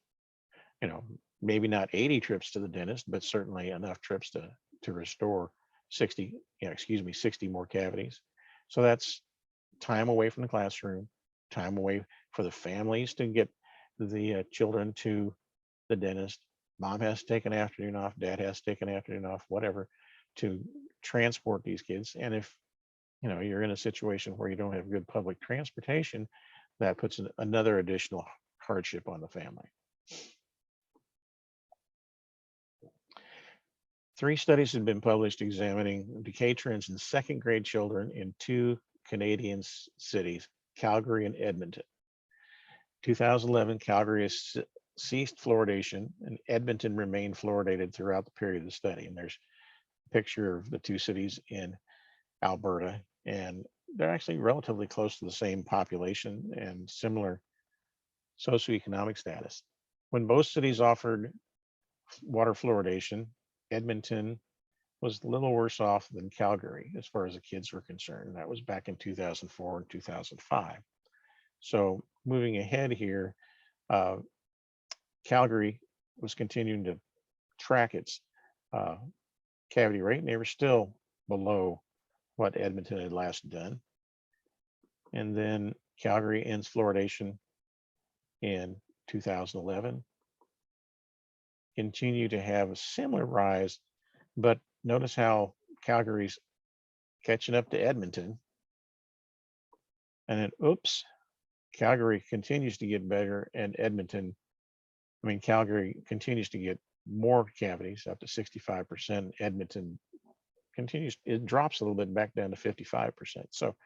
Maybe not 80 trips to the dentist, but certainly enough trips to restore 60 more cavities. So that's time away from the classroom, time away for the families to get the children to the dentist. Mom has to take an afternoon off, dad has to take an afternoon off, whatever, to transport these kids. And if you're in a situation where you don't have good public transportation, that puts another additional hardship on the family. 3 studies have been published examining decay trends in 2nd grade children in 2 Canadian cities, Calgary and Edmonton. 2011, Calgary has ceased fluoridation, and Edmonton remained fluoridated throughout the period of the study. And there's a picture of the 2 cities in Alberta, and they're actually relatively close to the same population and similar socioeconomic status. When both cities offered water fluoridation, Edmonton was a little worse off than Calgary as far as the kids were concerned. That was back in 2004 and 2005. So moving ahead here, Calgary was continuing to track its cavity rate, and they were still below what Edmonton had last done. And then Calgary ends fluoridation in 2011. Continue to have a similar rise, but notice how Calgary's catching up to Edmonton. And then, oops, Calgary continues to get better, and Calgary continues to get more cavities, up to 65%. Edmonton it drops a little bit back down to 55%. So,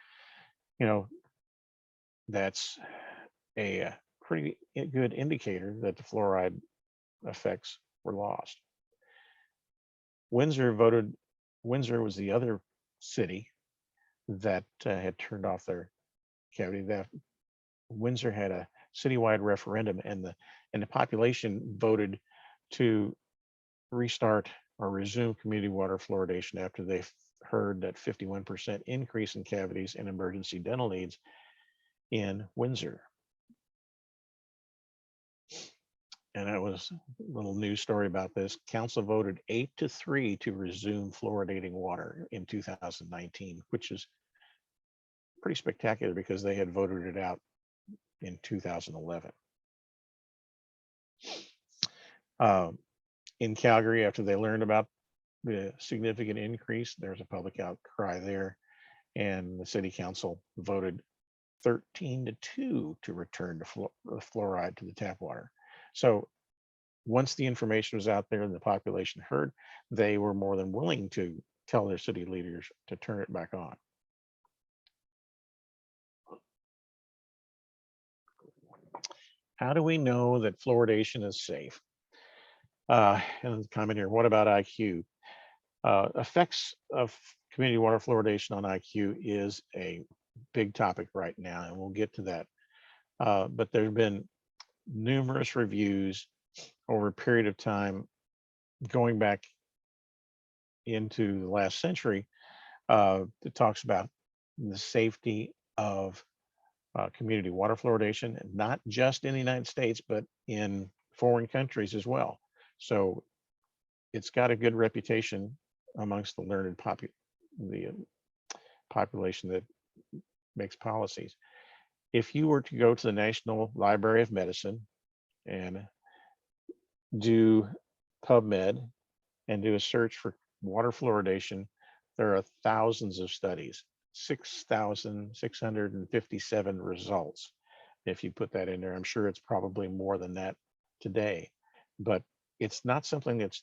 that's a pretty good indicator that the fluoride effects were lost. Windsor was the other city that had turned off their cavity. That Windsor had a citywide referendum, and the population voted to restart or resume community water fluoridation after they heard that 51% increase in cavities and emergency dental needs in Windsor. And that was a little news story about this. Council voted 8-3 to resume fluoridating water in 2019, which is pretty spectacular because they had voted it out in 2011. In Calgary, after they learned about the significant increase, there's a public outcry there, and the city council voted 13-2 to return to fluoride to the tap water. So once the information was out there and the population heard, they were more than willing to tell their city leaders to turn it back on. How do we know that fluoridation is safe? And comment here, what about IQ? Effects of community water fluoridation on IQ is a big topic right now, and we'll get to that. But there have been numerous reviews over a period of time going back into the last century that talks about the safety of community water fluoridation, and not just in the United States, but in foreign countries as well. So it's got a good reputation amongst the learned population that makes policies. If you were to go to the National Library of Medicine and do PubMed and do a search for water fluoridation, there are thousands of studies, 6,657 results. If you put that in there, I'm sure it's probably more than that today, but it's not something that's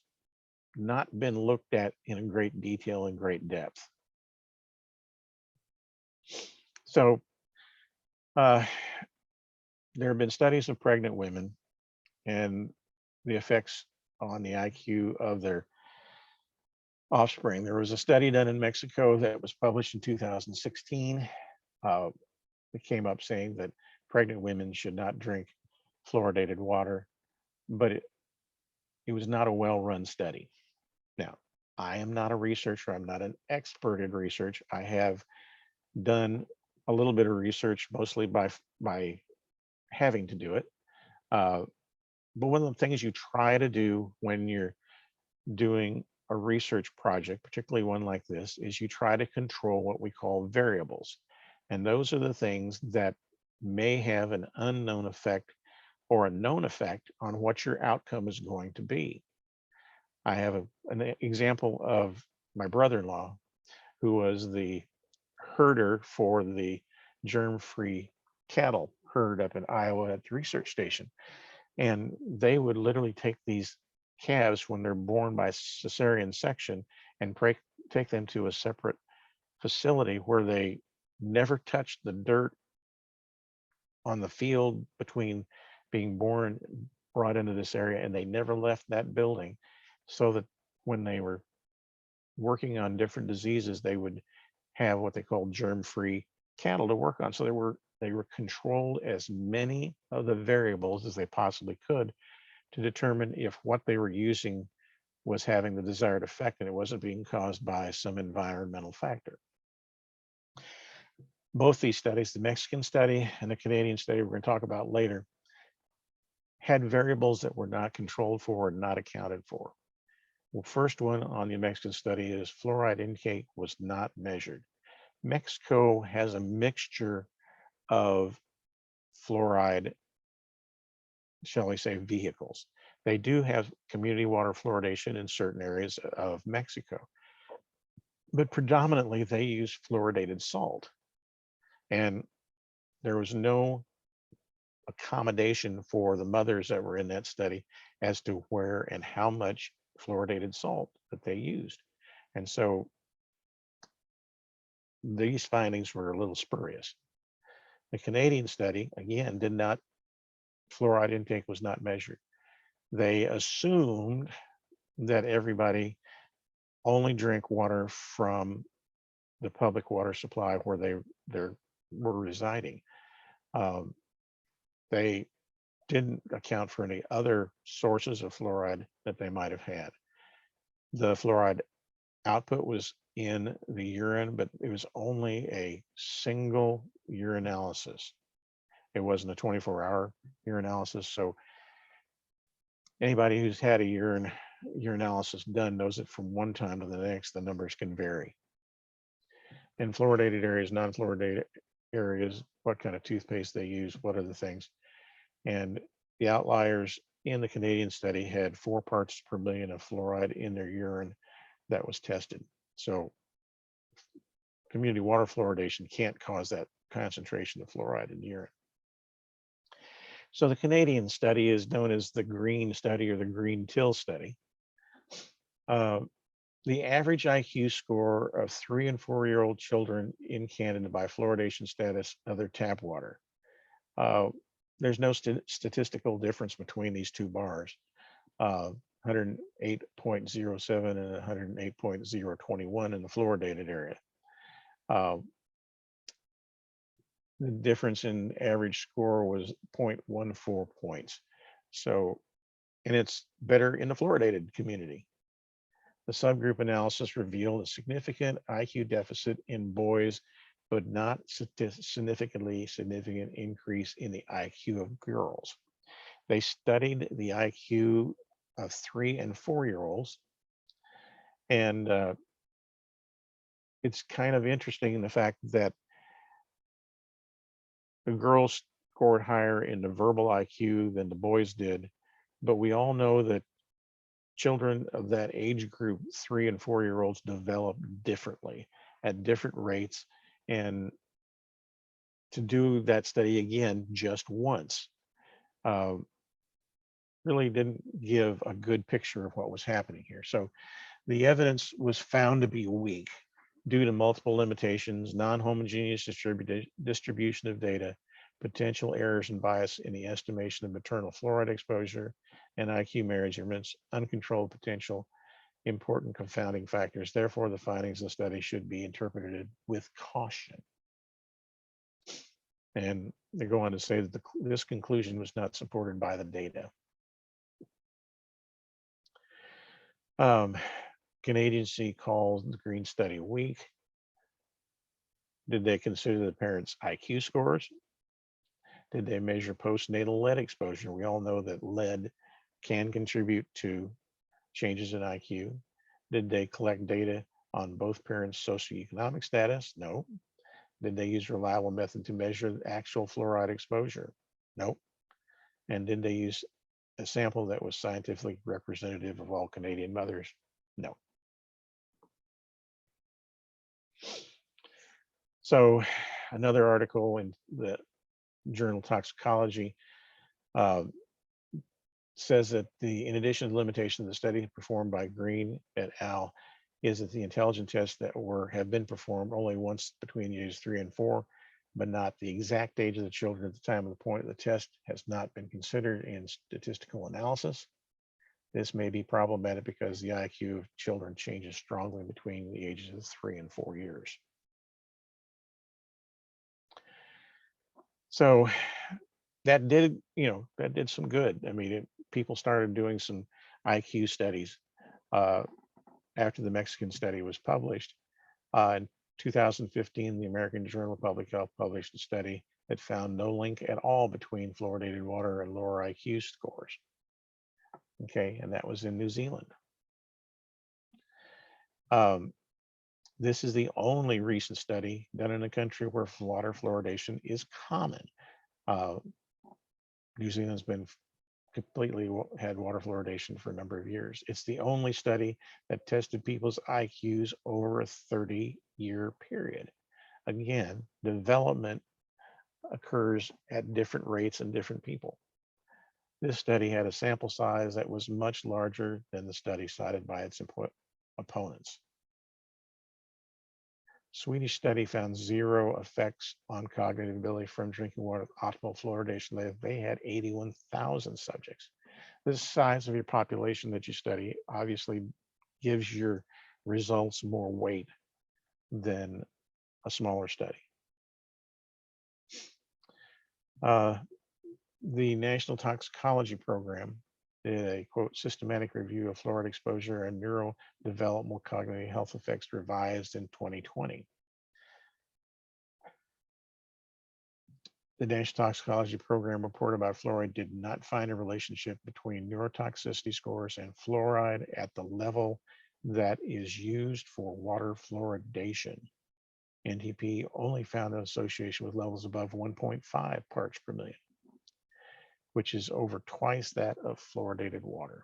not been looked at in great detail and great depth. So there have been studies of pregnant women and the effects on the IQ of their offspring. There was a study done in Mexico that was published in 2016. It came up saying that pregnant women should not drink fluoridated water, but it was not a well-run study. Now, I am not a researcher. I'm not an expert in research. I have done a little bit of research, mostly by having to do it. But one of the things you try to do when you're doing a research project, particularly one like this, is you try to control what we call variables. And those are the things that may have an unknown effect or a known effect on what your outcome is going to be. I have an example of my brother-in-law, who was the herder for the germ-free cattle herd up in Iowa at the research station. And they would literally take these calves when they're born by cesarean section and take them to a separate facility where they never touched the dirt on the field between being born, brought into this area, and they never left that building, so that when they were working on different diseases, they would have what they call germ-free cattle to work on. So they were controlled as many of the variables as they possibly could to determine if what they were using was having the desired effect and it wasn't being caused by some environmental factor. Both these studies, the Mexican study and the Canadian study we're going to talk about later, had variables that were not controlled for and not accounted for. Well, first one on the Mexican study is fluoride intake was not measured. Mexico has a mixture of fluoride, shall we say, vehicles. They do have community water fluoridation in certain areas of Mexico, but predominantly they use fluoridated salt. And there was no accommodation for the mothers that were in that study as to where and how much fluoridated salt that they used. And so these findings were a little spurious. The Canadian study, again, fluoride intake was not measured. They assumed that everybody only drank water from the public water supply where they were residing. They didn't account for any other sources of fluoride that they might have had. The fluoride output was in the urine, but it was only a single urinalysis. It wasn't a 24-hour urinalysis. So anybody who's had a urinalysis done knows that from one time to the next, the numbers can vary. In fluoridated areas, non-fluoridated areas, what kind of toothpaste they use, what are the things. And the outliers in the Canadian study had 4 parts per million of fluoride in their urine that was tested. So community water fluoridation can't cause that concentration of fluoride in urine. So the Canadian study is known as the green study or the green till study. Uh, the average IQ score of 3 and 4-year-old children in Canada by fluoridation status of their tap water. Uh, there's no statistical difference between these two bars, 108.07 and 108.021 in the fluoridated area. The difference in average score was 0.14 points. So, and it's better in the fluoridated community. The subgroup analysis revealed a significant IQ deficit in boys, but not significant increase in the IQ of girls. They studied the IQ of 3 and 4-year-olds, and it's kind of interesting in the fact that the girls scored higher in the verbal IQ than the boys did, but we all know that children of that age group, 3 and 4-year-olds, develop differently at different rates. And to do that study again just once really didn't give a good picture of what was happening here. So the evidence was found to be weak due to multiple limitations, non-homogeneous distribution of data, potential errors and bias in the estimation of maternal fluoride exposure and IQ measurements, uncontrolled potential, important confounding factors. Therefore, the findings of the study should be interpreted with caution. And they go on to say that this conclusion was not supported by the data. Canadiancy calls the green study weak. Did they consider the parents' IQ scores? Did they measure postnatal lead exposure? We all know that lead can contribute to changes in IQ. Did they collect data on both parents' socioeconomic status? No. Did they use a reliable method to measure the actual fluoride exposure? No. And did they use a sample that was scientifically representative of all Canadian mothers? No. So another article in the journal Toxicology says that in addition to the limitation of the study performed by Green et al. Is that the intelligence tests that have been performed only once between the ages 3 and 4, but not the exact age of the children at the time of the point of the test has not been considered in statistical analysis. This may be problematic because the IQ of children changes strongly between the ages of 3 and 4 years. So that did some good. I mean, people started doing some IQ studies after the Mexican study was published. In 2015, the American Journal of Public Health published a study that found no link at all between fluoridated water and lower IQ scores. Okay, and that was in New Zealand. This is the only recent study done in a country where water fluoridation is common. New Zealand's been completely had water fluoridation for a number of years. It's the only study that tested people's IQs over a 30-year period. Again, development occurs at different rates in different people. This study had a sample size that was much larger than the study cited by its opponents. Swedish study found 0 effects on cognitive ability from drinking water with optimal fluoridation. They had 81,000 subjects. The size of your population that you study obviously gives your results more weight than a smaller study. The National Toxicology Program did a quote systematic review of fluoride exposure and neurodevelopmental cognitive health effects revised in 2020. The National Toxicology Program report about fluoride did not find a relationship between neurotoxicity scores and fluoride at the level that is used for water fluoridation. NTP only found an association with levels above 1.5 parts per million, which is over twice that of fluoridated water.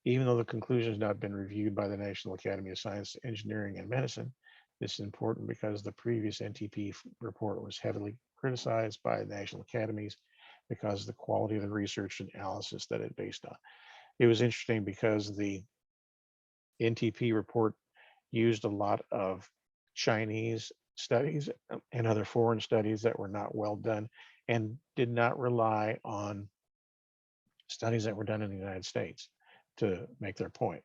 Even though the conclusion has not been reviewed by the National Academy of Science, Engineering, and Medicine, This is important because the previous NTP report was heavily criticized by national academies because of the quality of the research and analysis that it based on. It was interesting because the NTP report used a lot of Chinese studies and other foreign studies that were not well done and did not rely on studies that were done in the United States to make their point.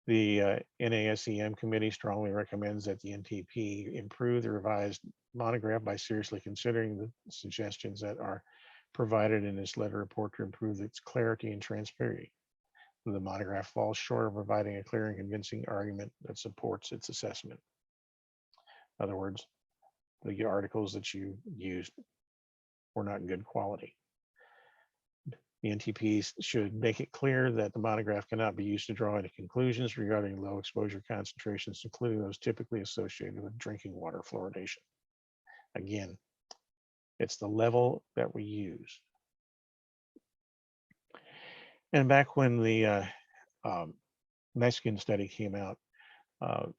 The NASEM committee strongly recommends that the NTP improve the revised monograph by seriously considering the suggestions that are provided in this letter report to improve its clarity and transparency. The monograph falls short of providing a clear and convincing argument that supports its assessment. In other words, the articles that you used were not good quality. The NTPs should make it clear that the monograph cannot be used to draw any conclusions regarding low exposure concentrations, including those typically associated with drinking water fluoridation. Again, it's the level that we use. And back when the Mexican study came out, the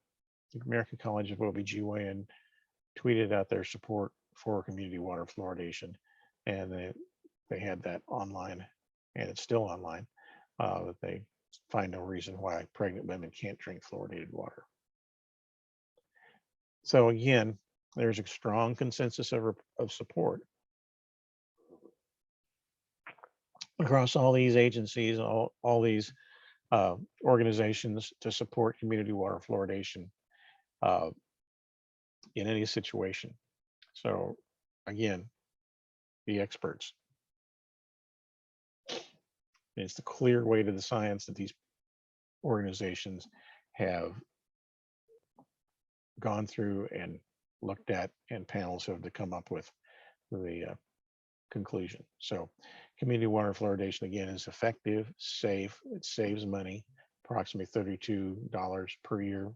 American College of OBGYN tweeted out their support for community water fluoridation, and they had that online, and it's still online, that they find no reason why pregnant women can't drink fluoridated water. So again, there's a strong consensus of support across all these agencies, all these organizations to support community water fluoridation in any situation. So again, the experts. It's the clear way to the science that these organizations have gone through and looked at, and panels have to come up with the conclusion. So community water fluoridation, again, is effective, safe, it saves money, approximately $32 per year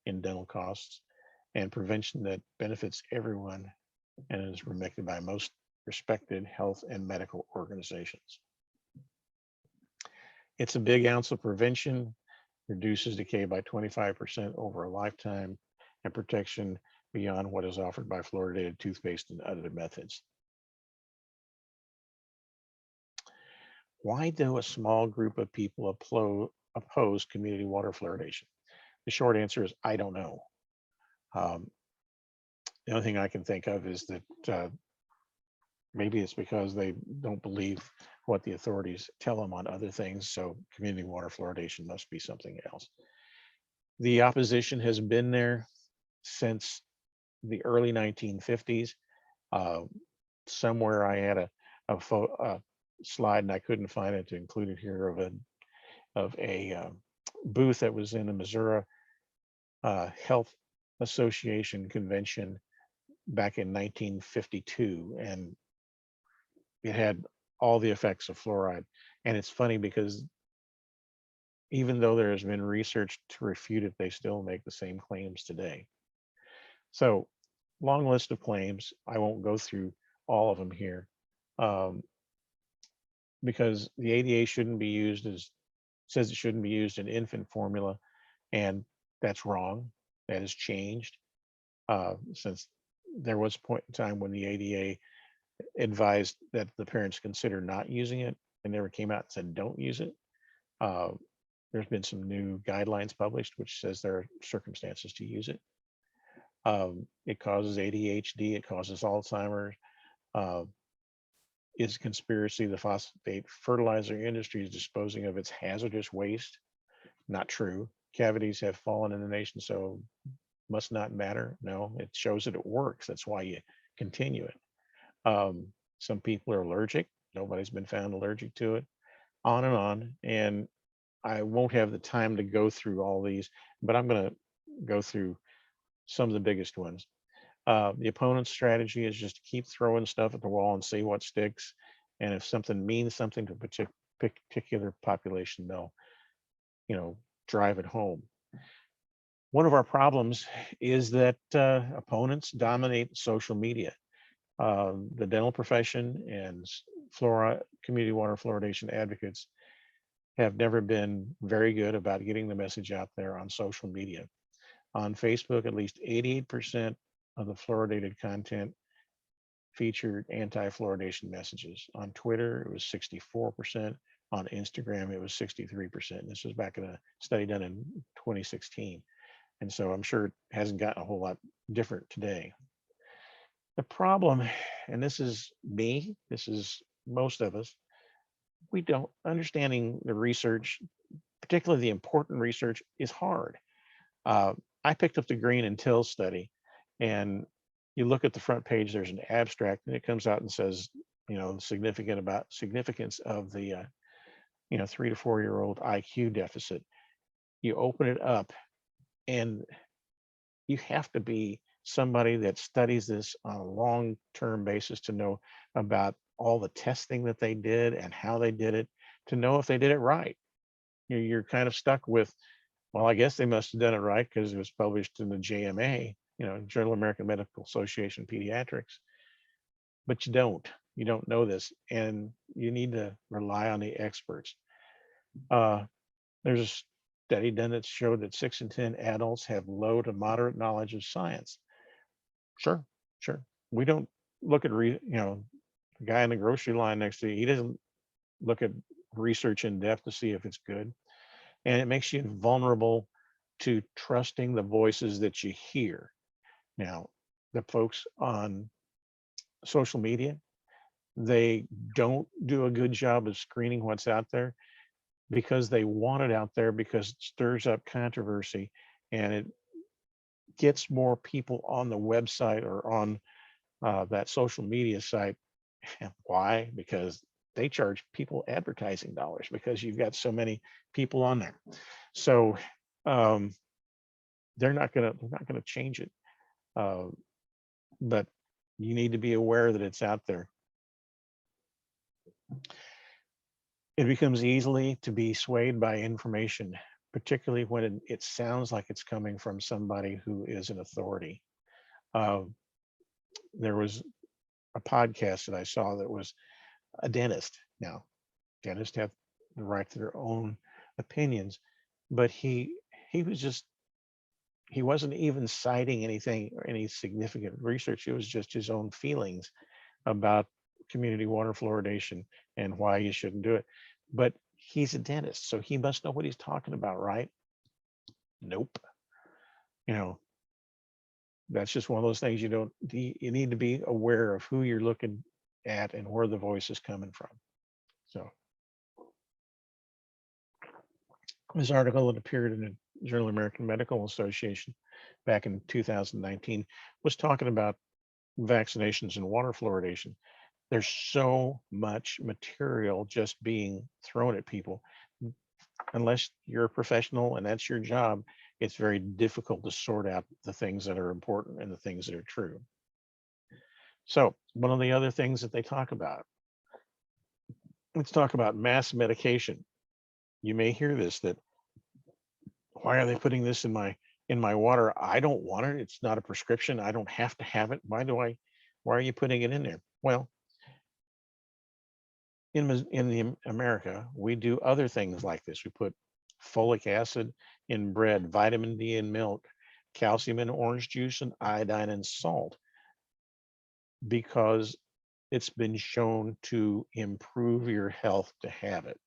in dental costs, and prevention that benefits everyone and is recommended by most respected health and medical organizations. It's a big ounce of prevention, reduces decay by 25% over a lifetime, and protection beyond what is offered by fluoridated toothpaste and other methods. Why do a small group of people oppose community water fluoridation? The short answer is, I don't know. The only thing I can think of is that maybe it's because they don't believe what the authorities tell them on other things. So community water fluoridation must be something else. The opposition has been there since the early 1950s. Somewhere I had a slide, and I couldn't find it to include it here, of a booth that was in the Missouri Health Association convention back in 1952, and it had all the effects of fluoride. And it's funny because even though there has been research to refute it, they still make the same claims today. So long list of claims. I won't go through all of them here, because the ADA shouldn't be used says it shouldn't be used in infant formula, and that's wrong. That has changed since there was a point in time when the ADA advised that the parents consider not using it, and never came out and said don't use it. There's been some new guidelines published which says there are circumstances to use it. It causes ADHD, it causes Alzheimer's. Is a conspiracy. The phosphate fertilizer industry is disposing of its hazardous waste. Not true. Cavities have fallen in the nation, so must not matter. No, it shows that it works. That's why you continue it. Some people are allergic. Nobody's been found allergic to it. On and on. And I won't have the time to go through all these, but I'm going to go through some of the biggest ones. The opponent's strategy is just to keep throwing stuff at the wall and see what sticks. And if something means something to a particular population, they'll, drive it home. One of our problems is that opponents dominate social media. The dental profession and community water fluoridation advocates have never been very good about getting the message out there on social media. On Facebook, at least 88% of the fluoridated content featured anti-fluoridation messages. On Twitter, it was 64%. On Instagram, it was 63%. This was back in a study done in 2016. And so I'm sure it hasn't gotten a whole lot different today. The problem, and this is me, this is most of us, we don't, understanding the research, particularly the important research, is hard. I picked up the Green and Till study, and you look at the front page, there's an abstract, and it comes out and says, significance of the 3 to 4 year old IQ deficit. You open it up, and you have to be somebody that studies this on a long-term basis to know about all the testing that they did and how they did it, to know if they did it right. You're kind of stuck with, well, I guess they must have done it right because it was published in the JMA, Journal of American Medical Association Pediatrics. But you don't know this, and you need to rely on the experts. There's a study done that showed that 6 in 10 adults have low to moderate knowledge of science. Sure. We don't look at, the guy in the grocery line next to you, he doesn't look at research in depth to see if it's good. And it makes you vulnerable to trusting the voices that you hear. Now, the folks on social media, they don't do a good job of screening what's out there because they want it out there because it stirs up controversy and it gets more people on the website or on that social media site. Why? Because they charge people advertising dollars because you've got so many people on there. So they're not gonna change it. But you need to be aware that it's out there. It becomes easily to be swayed by information, particularly when it sounds like it's coming from somebody who is an authority. There was a podcast that I saw that was a dentist. Now, dentists have the right to their own opinions, but he wasn't even citing anything or any significant research. It was just his own feelings about community water fluoridation and why you shouldn't do it. But he's a dentist, so he must know what he's talking about, right? Nope. That's just one of those things you need to be aware of who you're looking at and where the voice is coming from. So this article that appeared in the Journal of American Medical Association back in 2019 was talking about vaccinations and water fluoridation. There's so much material just being thrown at people. Unless you're a professional and that's your job, it's very difficult to sort out the things that are important and the things that are true. So one of the other things that they talk about, let's talk about mass medication. You may hear this, that why are they putting this in my water? I don't want it. It's not a prescription. I don't have to have it. Why are you putting it in there? Well, in America, we do other things like this. We put folic acid in bread, vitamin D in milk, calcium in orange juice, and iodine in salt because it's been shown to improve your health to have it.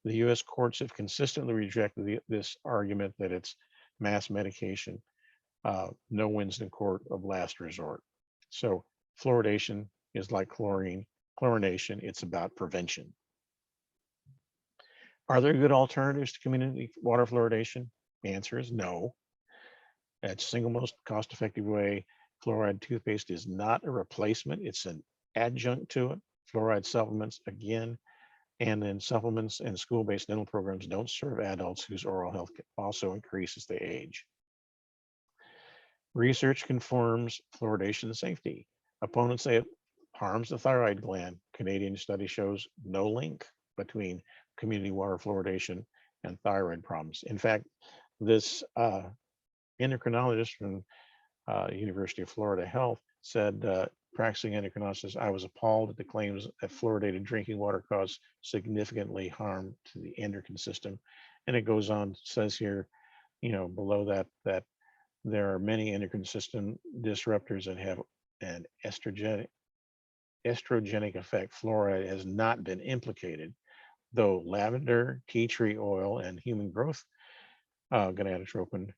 The US courts have consistently rejected this argument that it's mass medication. No wins in court of last resort. So fluoridation is like chlorination. It's about prevention. Are there good alternatives to community water fluoridation? The answer is no. That's the single most cost-effective way. Fluoride toothpaste is not a replacement. It's an adjunct to it. Fluoride supplements, again, and then supplements and school-based dental programs don't serve adults whose oral health also increases as they age. Research confirms fluoridation safety. Opponents say it harms the thyroid gland. Canadian study shows no link between community water fluoridation and thyroid problems. In fact, this endocrinologist from University of Florida Health said practicing endocrinologist, I was appalled at the claims that fluoridated drinking water caused significantly harm to the endocrine system. And it goes on, says here, below that there are many endocrine system disruptors that have an estrogenic effect. Fluoride has not been implicated, though lavender, tea tree oil, and human growth gonadotropin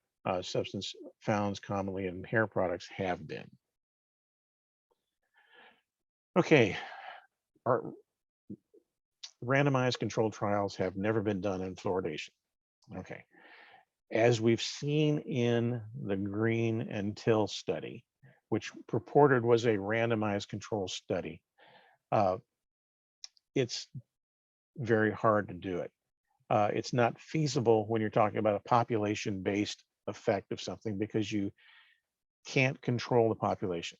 substance found commonly in hair products have been. Okay, our randomized controlled trials have never been done in fluoridation. Okay, as we've seen in the Green and Till study, which purported was a randomized control study, it's very hard to do it. It's not feasible when you're talking about a population-based effect of something because you can't control the population.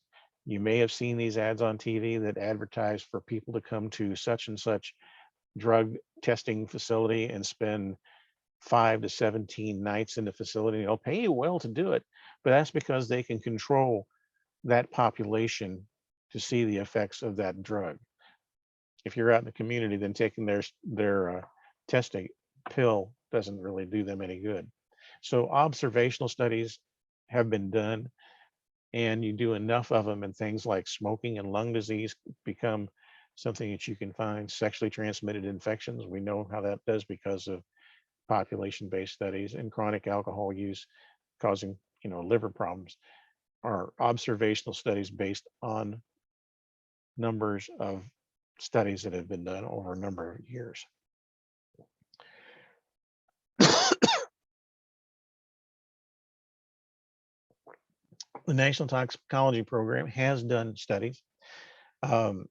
You may have seen these ads on TV that advertise for people to come to such and such drug testing facility and spend 5 to 17 nights in the facility. They'll pay you well to do it, but that's because they can control that population to see the effects of that drug. If you're out in the community, then taking their testing pill doesn't really do them any good. So observational studies have been done, and you do enough of them, and things like smoking and lung disease become something that you can find. Sexually transmitted infections, we know how that does because of population-based studies, and chronic alcohol use causing liver problems are observational studies based on numbers of studies that have been done over a number of years. The National Toxicology Program has done studies. NTP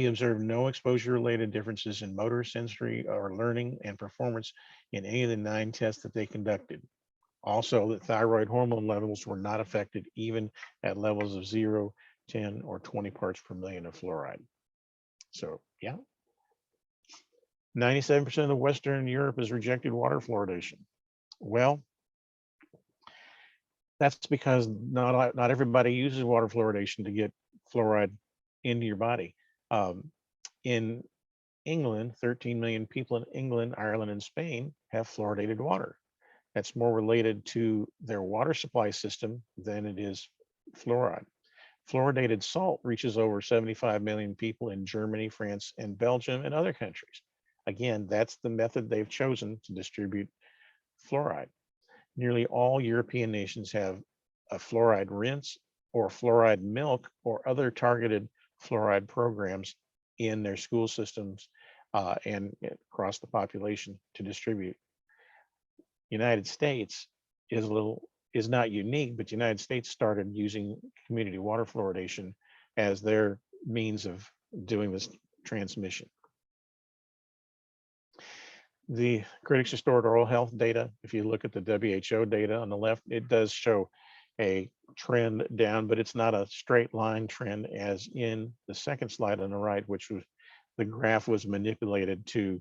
observed no exposure-related differences in motor, sensory, or learning and performance in any of the 9 tests that they conducted. Also, the thyroid hormone levels were not affected even at levels of 0, 10, or 20 parts per million of fluoride. So, yeah. 97% of Western Europe has rejected water fluoridation. Well, that's because not everybody uses water fluoridation to get fluoride into your body. In England, 13 million people in England, Ireland, and Spain have fluoridated water. That's more related to their water supply system than it is fluoride. Fluoridated salt reaches over 75 million people in Germany, France, and Belgium, and other countries. Again, that's the method they've chosen to distribute fluoride. Nearly all European nations have a fluoride rinse or fluoride milk or other targeted fluoride programs in their school systems and across the population to distribute. United States is not unique, but the United States started using community water fluoridation as their means of doing this transmission. The critics restored oral health data, if you look at the WHO data on the left, it does show a trend down, but it's not a straight line trend as in the second slide on the right, which was the graph was manipulated to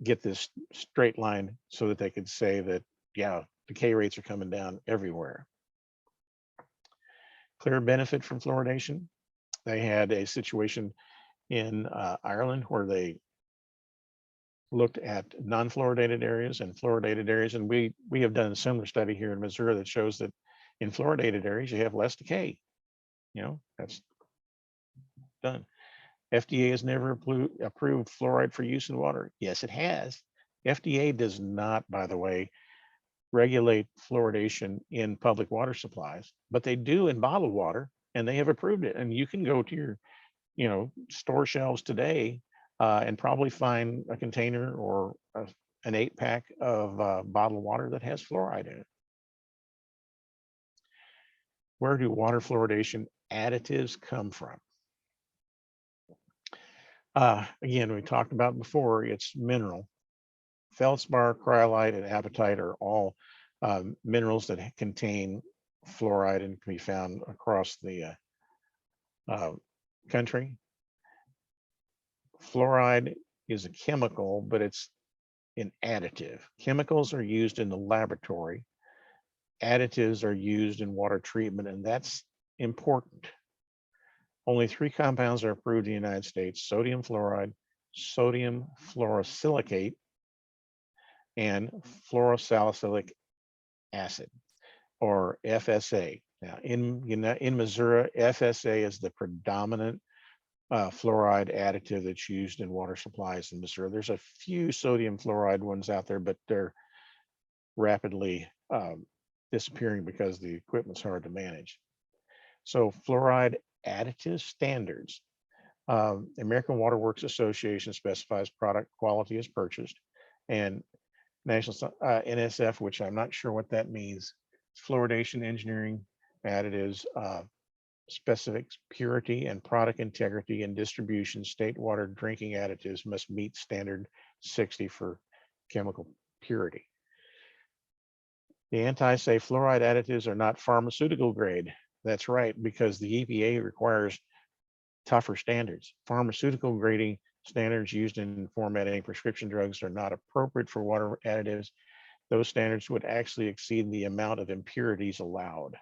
get this straight line so that they could say that, yeah, decay rates are coming down everywhere. Clear benefit from fluoridation. They had a situation in Ireland where they looked at non-fluoridated areas and fluoridated areas, and we have done a similar study here in Missouri that shows that in fluoridated areas you have less decay. That's done. FDA has never approved fluoride for use in water. Yes, it has. FDA does not, by the way, regulate fluoridation in public water supplies, but they do in bottled water, and they have approved it. And you can go to your store shelves today and probably find a container or an 8-pack of bottled water that has fluoride in it. Where do water fluoridation additives come from? Again, we talked about before, it's mineral. Feldspar, cryolite, and apatite are all minerals that contain fluoride and can be found across the country. Fluoride is a chemical, but it's an additive. Chemicals are used in the laboratory. Additives are used in water treatment, and that's important. Only 3 compounds are approved in the United States: sodium fluoride, sodium fluorosilicate, and fluorosalicylic acid, or FSA. Now, in Missouri, FSA is the predominant fluoride additive that's used in water supplies in Missouri. There's a few sodium fluoride ones out there, but they're rapidly disappearing because the equipment's hard to manage. So fluoride additive standards. American Water Works Association specifies product quality as purchased, and National NSF, which I'm not sure what that means, fluoridation engineering additives, specific purity and product integrity and distribution. State water drinking additives must meet standard 60 for chemical purity. The anti-say fluoride additives are not pharmaceutical grade. That's right, because the EPA requires tougher standards. Pharmaceutical grading standards used in formatting prescription drugs are not appropriate for water additives. Those standards would actually exceed the amount of impurities allowed.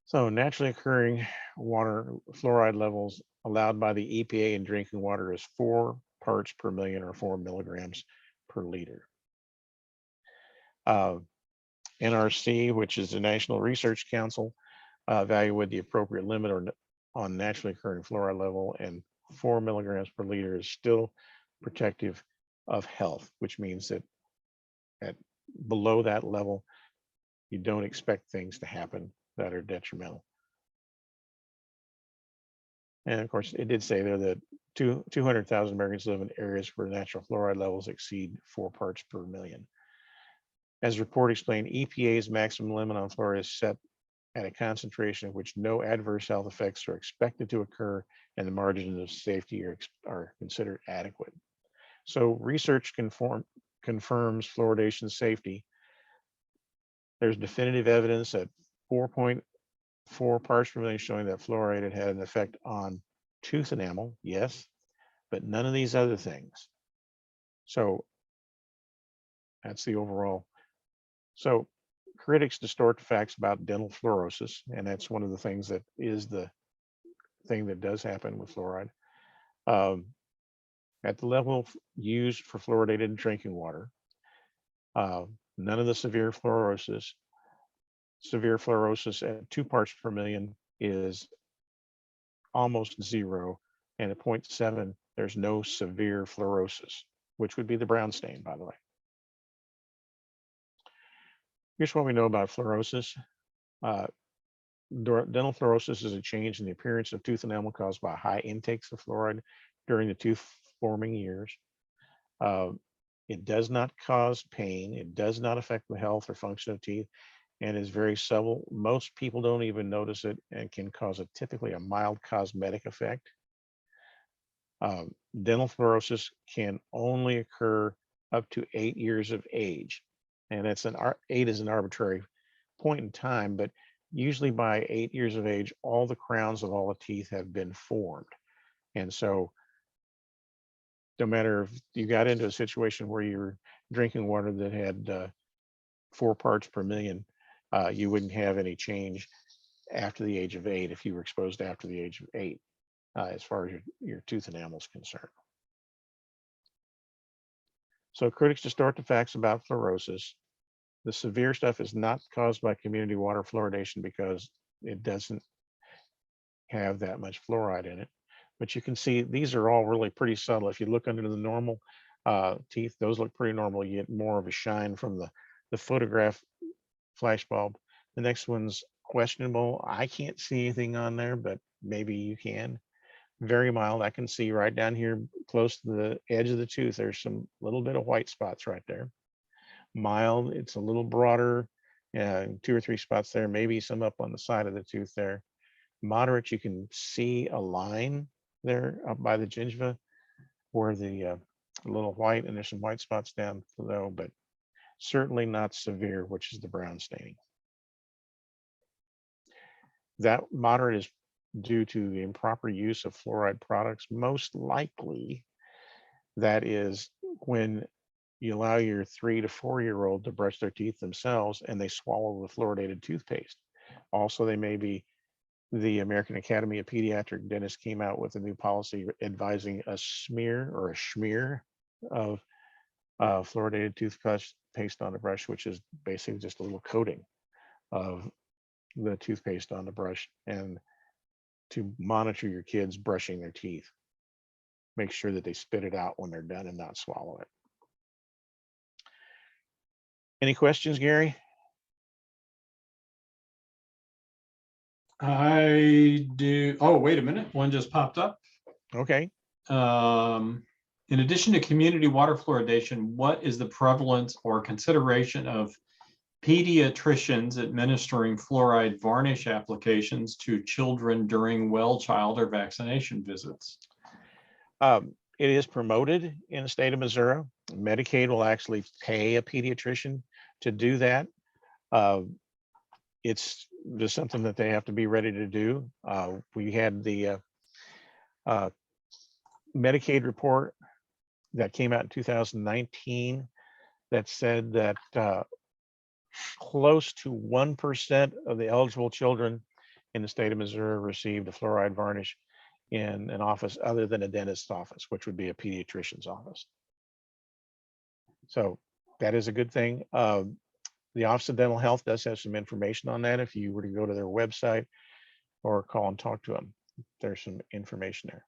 So naturally occurring water fluoride levels allowed by the EPA in drinking water is 4 parts per million, or 4 milligrams per liter. NRC, which is the National Research Council, evaluated the appropriate limit on naturally occurring fluoride level, and 4 milligrams per liter is still protective of health, which means that at below that level, you don't expect things to happen that are detrimental. And of course, it did say there that 200,000 Americans live in areas where natural fluoride levels exceed 4 parts per million. As the report explained, EPA's maximum limit on fluoride is set at a concentration of which no adverse health effects are expected to occur, and the margins of safety are considered adequate. So research confirms fluoridation safety. There's definitive evidence that 4.4 parts per million showing that fluoride had an effect on tooth enamel, yes, but none of these other things. So that's the overall. So critics distort the facts about dental fluorosis, and that's one of the things that is the thing that does happen with fluoride. At the level used for fluoridated drinking water, none of the severe fluorosis at 2 parts per million is almost 0, and at 0.7, there's no severe fluorosis, which would be the brown stain, by the way. Here's what we know about fluorosis. Dental fluorosis is a change in the appearance of tooth enamel caused by high intakes of fluoride during the tooth forming years. It does not cause pain. It does not affect the health or function of teeth, and is very subtle. Most people don't even notice it, and can cause typically a mild cosmetic effect. Dental fluorosis can only occur up to 8 years of age, and that's 8 is an arbitrary point in time, but usually by 8 years of age, all the crowns of all the teeth have been formed. And so no matter if you got into a situation where you were drinking water that had 4 parts per million, you wouldn't have any change after the age of 8 if you were exposed after the age of 8, as far as your tooth enamel is concerned. So critics distort the facts about fluorosis. The severe stuff is not caused by community water fluoridation because it doesn't have that much fluoride in it. But you can see these are all really pretty subtle. If you look under the normal teeth, those look pretty normal. You get more of a shine from the photograph flash bulb. The next one's questionable. I can't see anything on there, but maybe you can. Very mild. I can see right down here close to the edge of the tooth. There's some little bit of white spots right there. Mild, it's a little broader, 2 or 3 spots there, maybe some up on the side of the tooth there. Moderate, you can see a line there up by the gingiva where the little white, and there's some white spots down below, but certainly not severe, which is the brown staining. That moderate is due to the improper use of fluoride products. Most likely that is when you allow your 3 to 4-year-old to brush their teeth themselves and they swallow the fluoridated toothpaste. Also, they may be, the American Academy of Pediatric Dentists came out with a new policy advising a smear or a schmear of fluoridated toothpaste on the brush, which is basically just a little coating of the toothpaste on the brush, and to monitor your kids brushing their teeth. Make sure that they spit it out when they're done and not swallow it. Any questions, Gary? I do. Oh, wait a minute. One just popped up. Okay. In addition to community water fluoridation, what is the prevalence or consideration of pediatricians administering fluoride varnish applications to children during well child or vaccination visits? It is promoted in the state of Missouri. Medicaid will actually pay a pediatrician to do that. It's just something that they have to be ready to do. We had the Medicaid report that came out in 2019 that said that close to 1% of the eligible children in the state of Missouri received a fluoride varnish in an office other than a dentist's office, which would be a pediatrician's office. So that is a good thing. The Office of Dental Health does have some information on that. If you were to go to their website or call and talk to them, there's some information there.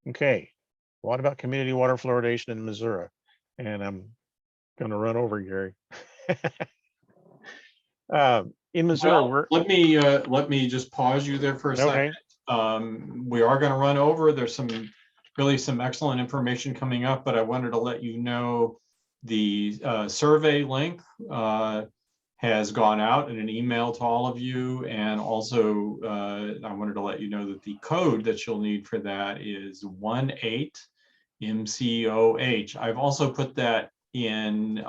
Okay, what about community water fluoridation in Missouri? And I'm going to run over, Gary. In Missouri, Well, let me just pause you there for a second. We are going to run over. There's some excellent information coming up, but I wanted to let you know the survey link has gone out in an email to all of you, and also I wanted to let you know that the code that you'll need for that is 18MCOH. I've also put that in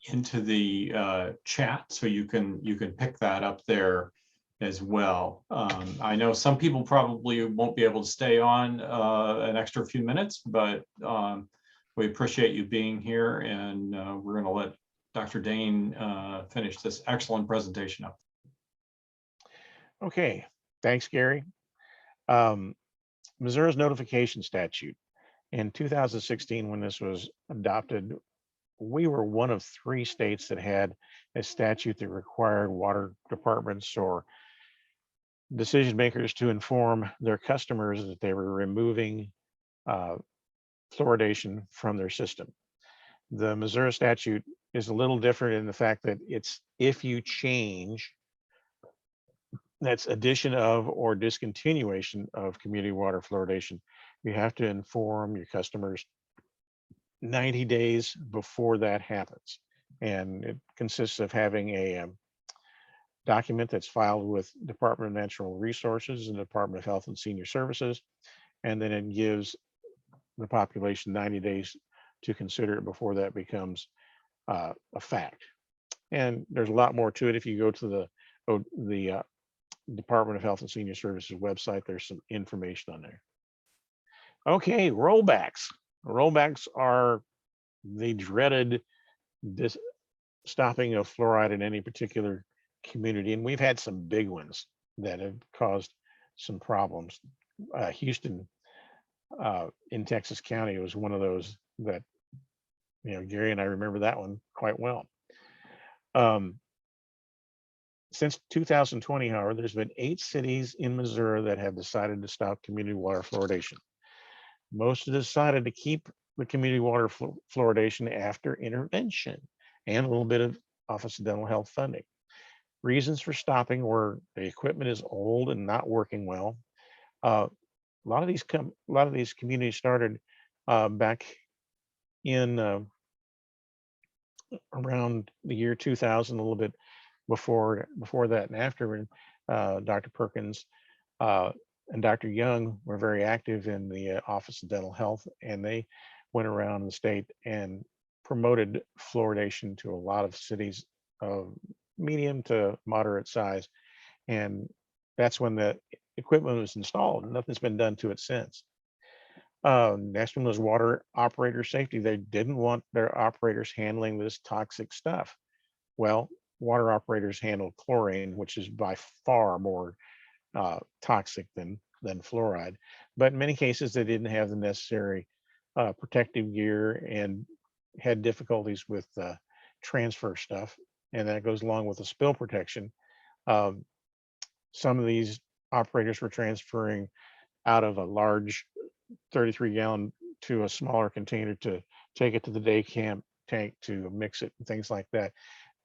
into the chat, so you can pick that up there as well. I know some people probably won't be able to stay on an extra few minutes, but we appreciate you being here, and we're going to let Dr. Dane finish this excellent presentation up. Okay, thanks, Gary. Missouri's notification statute. In 2016, when this was adopted, we were one of 3 states that had a statute that required water departments or decision makers to inform their customers that they were removing fluoridation from their system. The Missouri statute is a little different in the fact that it's if you change, that's addition of or discontinuation of community water fluoridation, you have to inform your customers 90 days before that happens. And it consists of having a document that's filed with Department of Natural Resources and Department of Health and Senior Services, and then it gives the population 90 days to consider it before that becomes a fact. And there's a lot more to it. If you go to the Department of Health and Senior Services website, there's some information on there. Okay, rollbacks. Rollbacks are the dreaded stopping of fluoride in any particular community, and we've had some big ones that have caused some problems. Houston in Texas County was one of those that, Gary and I remember that one quite well. Since 2020, however, there's been 8 cities in Missouri that have decided to stop community water fluoridation. Most have decided to keep the community water fluoridation after intervention and a little bit of Office of Dental Health funding. Reasons for stopping were the equipment is old and not working well. A lot of these communities started back in around the year 2000, a little bit before that and after, when Dr. Perkins and Dr. Young were very active in the Office of Dental Health, and they went around the state and promoted fluoridation to a lot of cities of medium to moderate size. And that's when the equipment was installed. Nothing's been done to it since. Next one was water operator safety. They didn't want their operators handling this toxic stuff. Well, water operators handle chlorine, which is by far more toxic than fluoride. But in many cases, they didn't have the necessary protective gear and had difficulties with transfer stuff. And that goes along with the spill protection. Um, some of these operators were transferring out of a large 33-gallon to a smaller container to take it to the day camp tank to mix it and things like that.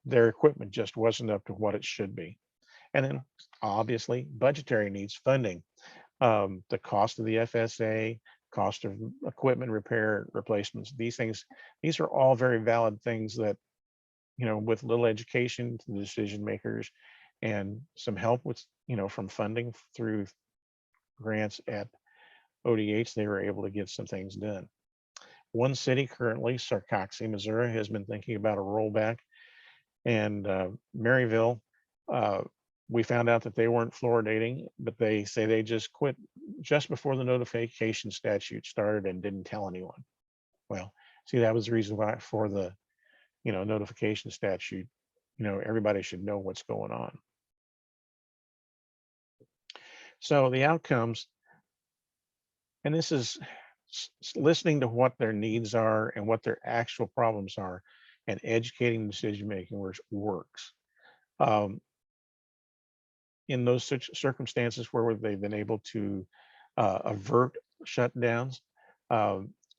Their equipment just wasn't up to what it should be. And then obviously budgetary needs, funding, the cost of the FSA, cost of equipment repair, replacements, these things, these are all very valid things that, with little education to the decision makers and some help with, from funding through grants at ODH, they were able to get some things done. One city currently, Sarcoxie, Missouri, has been thinking about a rollback, and Maryville, we found out that they weren't fluoridating, but they say they just quit just before the notification statute started and didn't tell anyone. Well, see, that was the reason why for the, notification statute, everybody should know what's going on. So the outcomes, and this is listening to what their needs are and what their actual problems are and educating decision making works. In those such circumstances where they've been able to avert shutdowns.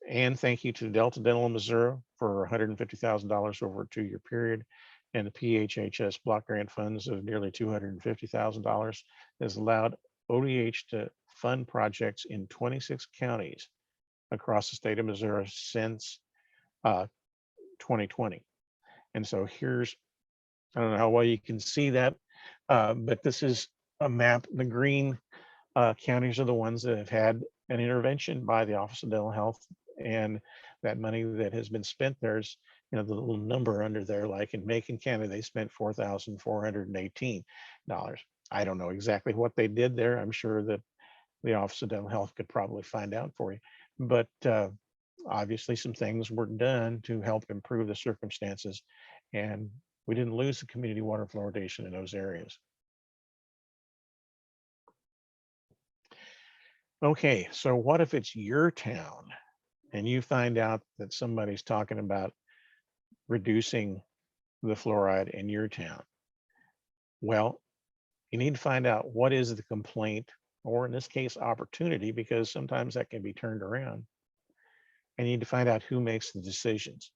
And thank you to Delta Dental in Missouri for $150,000 over a 2-year period, and the PHHS block grant funds of nearly $250,000 has allowed ODH to fund projects in 26 counties across the state of Missouri since 2020. And so here's, I don't know how well you can see that, but this is a map. The green counties are the ones that have had an intervention by the Office of Dental Health, and that money that has been spent, there's, the little number under there, like in Macon County, they spent $4,418. I don't know exactly what they did there. I'm sure that the Office of Dental Health could probably find out for you, but obviously some things were done to help improve the circumstances, and we didn't lose the community water fluoridation in those areas. Okay, so what if it's your town and you find out that somebody's talking about reducing the fluoride in your town? Well, you need to find out what is the complaint, or in this case, opportunity, because sometimes that can be turned around. And you need to find out who makes the decisions.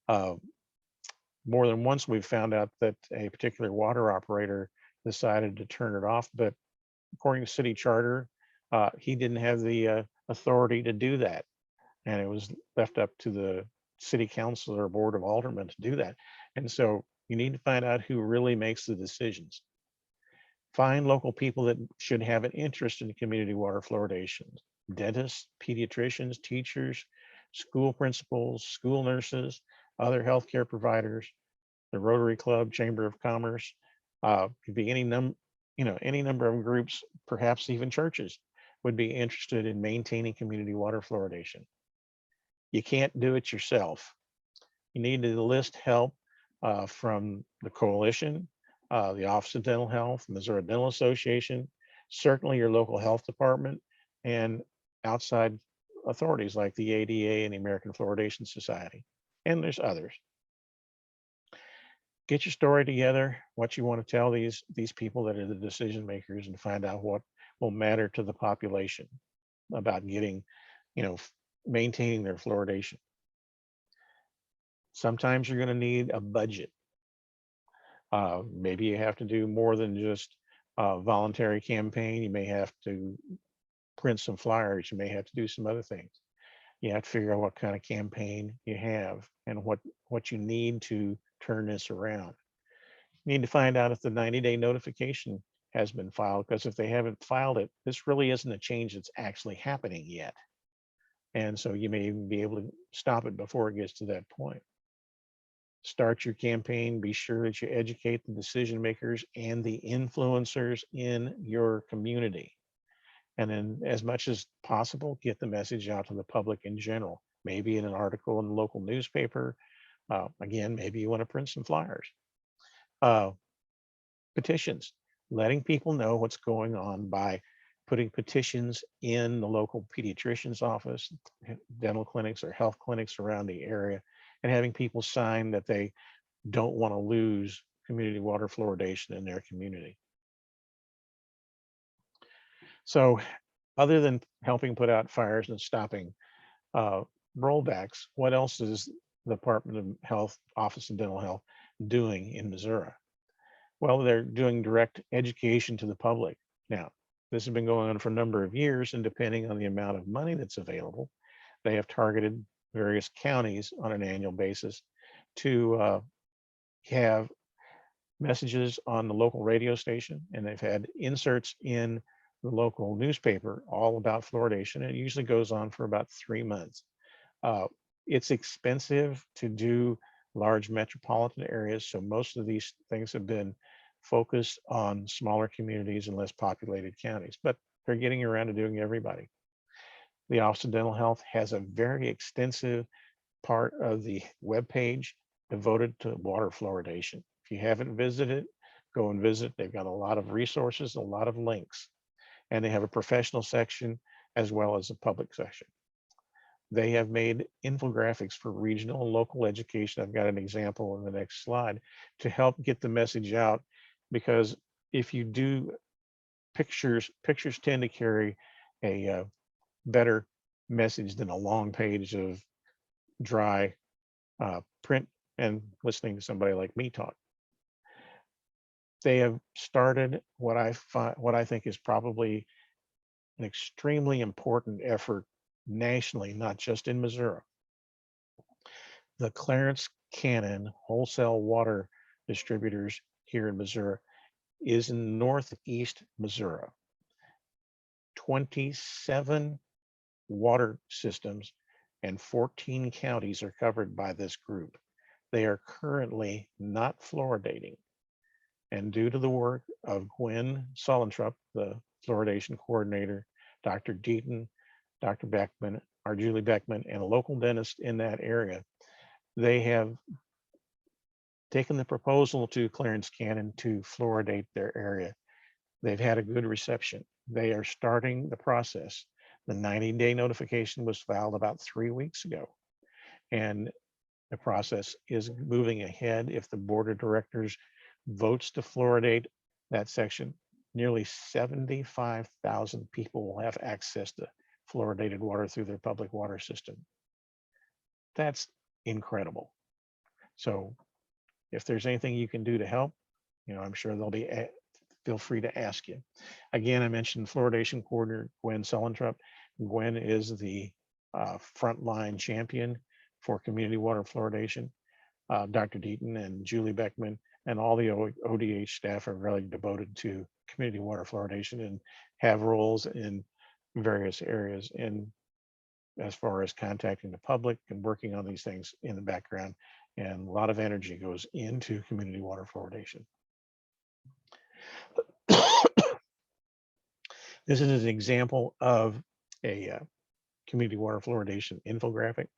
More than once, we've found out that a particular water operator decided to turn it off, but according to city charter, he didn't have the authority to do that. And it was left up to the city council or board of aldermen to do that. And so you need to find out who really makes the decisions. Find local people that should have an interest in community water fluoridation: dentists, pediatricians, teachers, school principals, school nurses, other healthcare providers, the Rotary Club, Chamber of Commerce, could be any number of groups, perhaps even churches would be interested in maintaining community water fluoridation. You can't do it yourself. You need to enlist help from the coalition, the Office of Dental Health, Missouri Dental Association, certainly your local health department, and outside authorities like the ADA and the American Fluoridation Society. And there's others. Get your story together, what you want to tell these people that are the decision makers, and find out what will matter to the population about getting, maintaining their fluoridation. Sometimes you're going to need a budget. Maybe you have to do more than just a voluntary campaign. You may have to print some flyers. You may have to do some other things. You have to figure out what kind of campaign you have and what you need to turn this around. You need to find out if the 90-day notification has been filed, because if they haven't filed it, this really isn't a change that's actually happening yet. And so you may even be able to stop it before it gets to that point. Start your campaign. Be sure that you educate the decision makers and the influencers in your community. And then as much as possible, get the message out to the public in general, maybe in an article in the local newspaper. Again, maybe you want to print some flyers. Petitions, letting people know what's going on by putting petitions in the local pediatrician's office, dental clinics or health clinics around the area, and having people sign that they don't want to lose community water fluoridation in their community. So other than helping put out fires and stopping rollbacks, what else is the Department of Health, Office of Dental Health doing in Missouri? Well, they're doing direct education to the public. Now, this has been going on for a number of years, and depending on the amount of money that's available, they have targeted various counties on an annual basis to have messages on the local radio station, and they've had inserts in the local newspaper all about fluoridation. It usually goes on for about 3 months. It's expensive to do large metropolitan areas, so most of these things have been focused on smaller communities and less populated counties, but they're getting around to doing everybody. The Office of Dental Health has a very extensive part of the webpage devoted to water fluoridation. If you haven't visited, go and visit. They've got a lot of resources, a lot of links, and they have a professional section as well as a public section. They have made infographics for regional and local education. I've got an example in the next slide to help get the message out, because if you do pictures tend to carry a better message than a long page of dry print and listening to somebody like me talk. They have started what I think is probably an extremely important effort nationally, not just in Missouri. The Clarence Cannon wholesale water distributors here in Missouri is in northeast Missouri. 27 water systems and 14 counties are covered by this group. They are currently not fluoridating. And due to the work of Gwen Solentrup, the fluoridation coordinator, Dr. Deaton, Dr. Beckman, or Julie Beckman, and a local dentist in that area, they have taken the proposal to Clarence Cannon to fluoridate their area. They've had a good reception. They are starting the process. The 90-day notification was filed about 3 weeks ago, and the process is moving ahead. If the board of directors votes to fluoridate that section, nearly 75,000 people will have access to fluoridated water through their public water system. That's incredible. So if there's anything you can do to help, I'm sure they'll be, feel free to ask you. Again, I mentioned fluoridation coordinator Gwen Solentrup. Gwen is the frontline champion for community water fluoridation. Dr. Deaton and Julie Beckman and all the ODH staff are really devoted to community water fluoridation and have roles in various areas in as far as contacting the public and working on these things in the background. And a lot of energy goes into community water fluoridation. This is an example of a community water fluoridation infographic.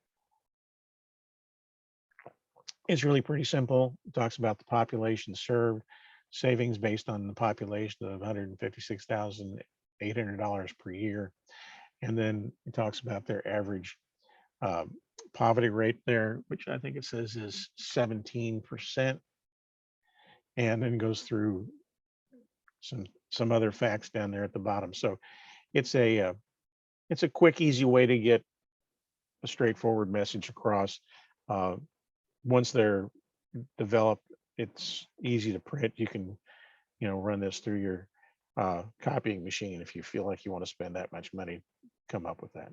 It's really pretty simple. It talks about the population served, savings based on the population of $156,800 per year. And then it talks about their average poverty rate there, which I think it says is 17%. And then goes through some other facts down there at the bottom. So it's a quick, easy way to get a straightforward message across. Once they're developed, it's easy to print. You can, run this through your copying machine if you feel like you want to spend that much money, come up with that.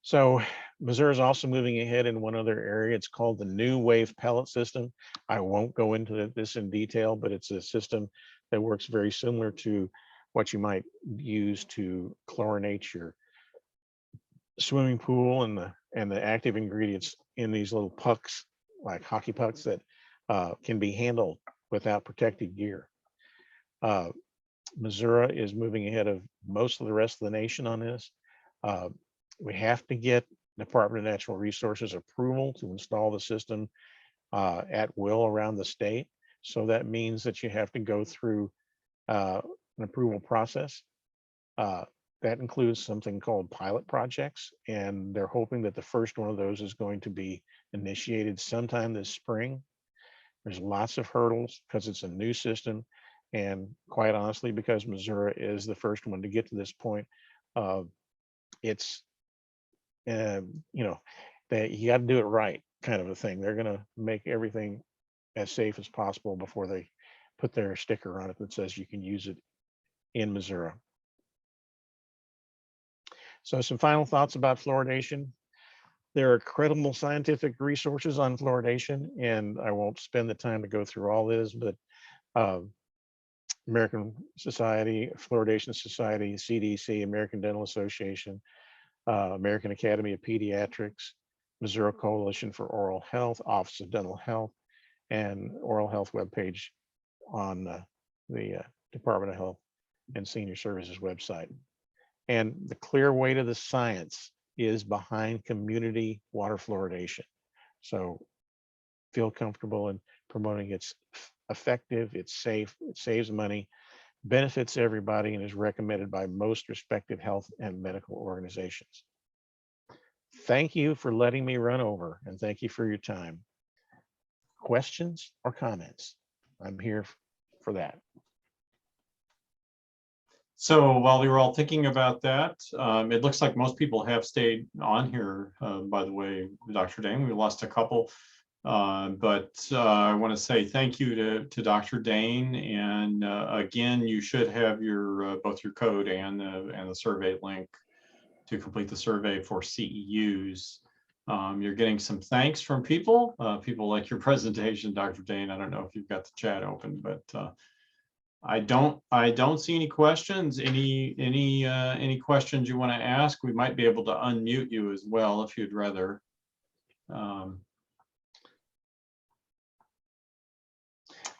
So Missouri is also moving ahead in one other area. It's called the New Wave Pellet System. I won't go into this in detail, but it's a system that works very similar to what you might use to chlorinate your swimming pool, and the active ingredients in these little pucks, like hockey pucks, that can be handled without protective gear. Missouri is moving ahead of most of the rest of the nation on this. We have to get Department of Natural Resources approval to install the system at will around the state. So that means that you have to go through an approval process. That includes something called pilot projects, and they're hoping that the first one of those is going to be initiated sometime this spring. There's lots of hurdles because it's a new system, and quite honestly, because Missouri is the first one to get to this point, it's you know, that you got to do it right, kind of a thing. They're going to make everything as safe as possible before they put their sticker on it that says you can use it in Missouri. So some final thoughts about fluoridation. There are credible scientific resources on fluoridation, and I won't spend the time to go through all this, but American Society, Fluoridation Society, CDC, American Dental Association, American Academy of Pediatrics, Missouri Coalition for Oral Health, Office of Dental Health, and Oral Health webpage on the Department of Health and Senior Services website. And the clear way to the science is behind community water fluoridation. So feel comfortable in promoting it's effective, it's safe, it saves money, benefits everybody, and is recommended by most respected health and medical organizations. Thank you for letting me run over, and thank you for your time. Questions or comments? I'm here for that. So while we were all thinking about that, it looks like most people have stayed on here, by the way, Dr. Dane. We lost a couple, but I want to say thank you to Dr. Dane. And again, you should have your both your code and the survey link to complete the survey for CEUs. You're getting some thanks from people. People like your presentation, Dr. Dane. I don't know if you've got the chat open, but I don't see any questions. Any questions you want to ask? We might be able to unmute you as well if you'd rather.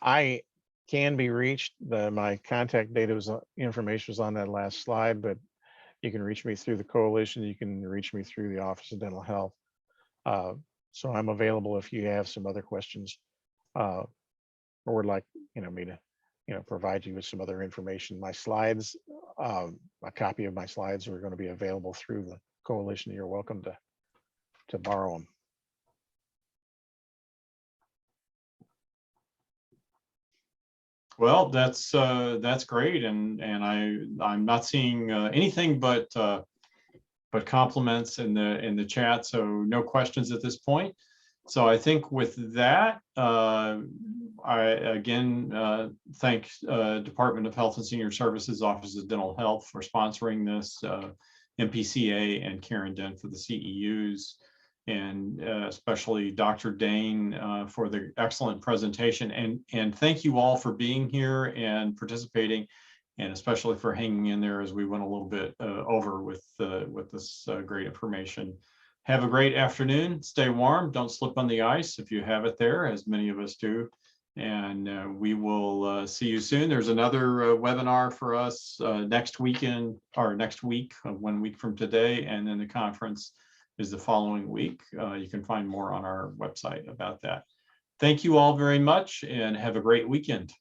I can be reached. My contact data information was on that last slide, but you can reach me through the coalition. You can reach me through the Office of Dental Health. So I'm available if you have some other questions, or would like me to provide you with some other information. My slides, a copy of my slides are going to be available through the coalition. You're welcome to borrow them. Well, that's great, and I'm not seeing anything but compliments in the chat. So no questions at this point. So I think with that, I again thank Department of Health and Senior Services, Office of Dental Health for sponsoring this, MPCA and Karen Dent for the CEUs, and especially Dr. Dane for the excellent presentation. And thank you all for being here and participating, and especially for hanging in there as we went a little bit over with this great information. Have a great afternoon. Stay warm. Don't slip on the ice if you have it there, as many of us do. And we will see you soon. There's another webinar for us next weekend, or next week, 1 week from today, and then the conference is the following week. You can find more on our website about that. Thank you all very much, and have a great weekend.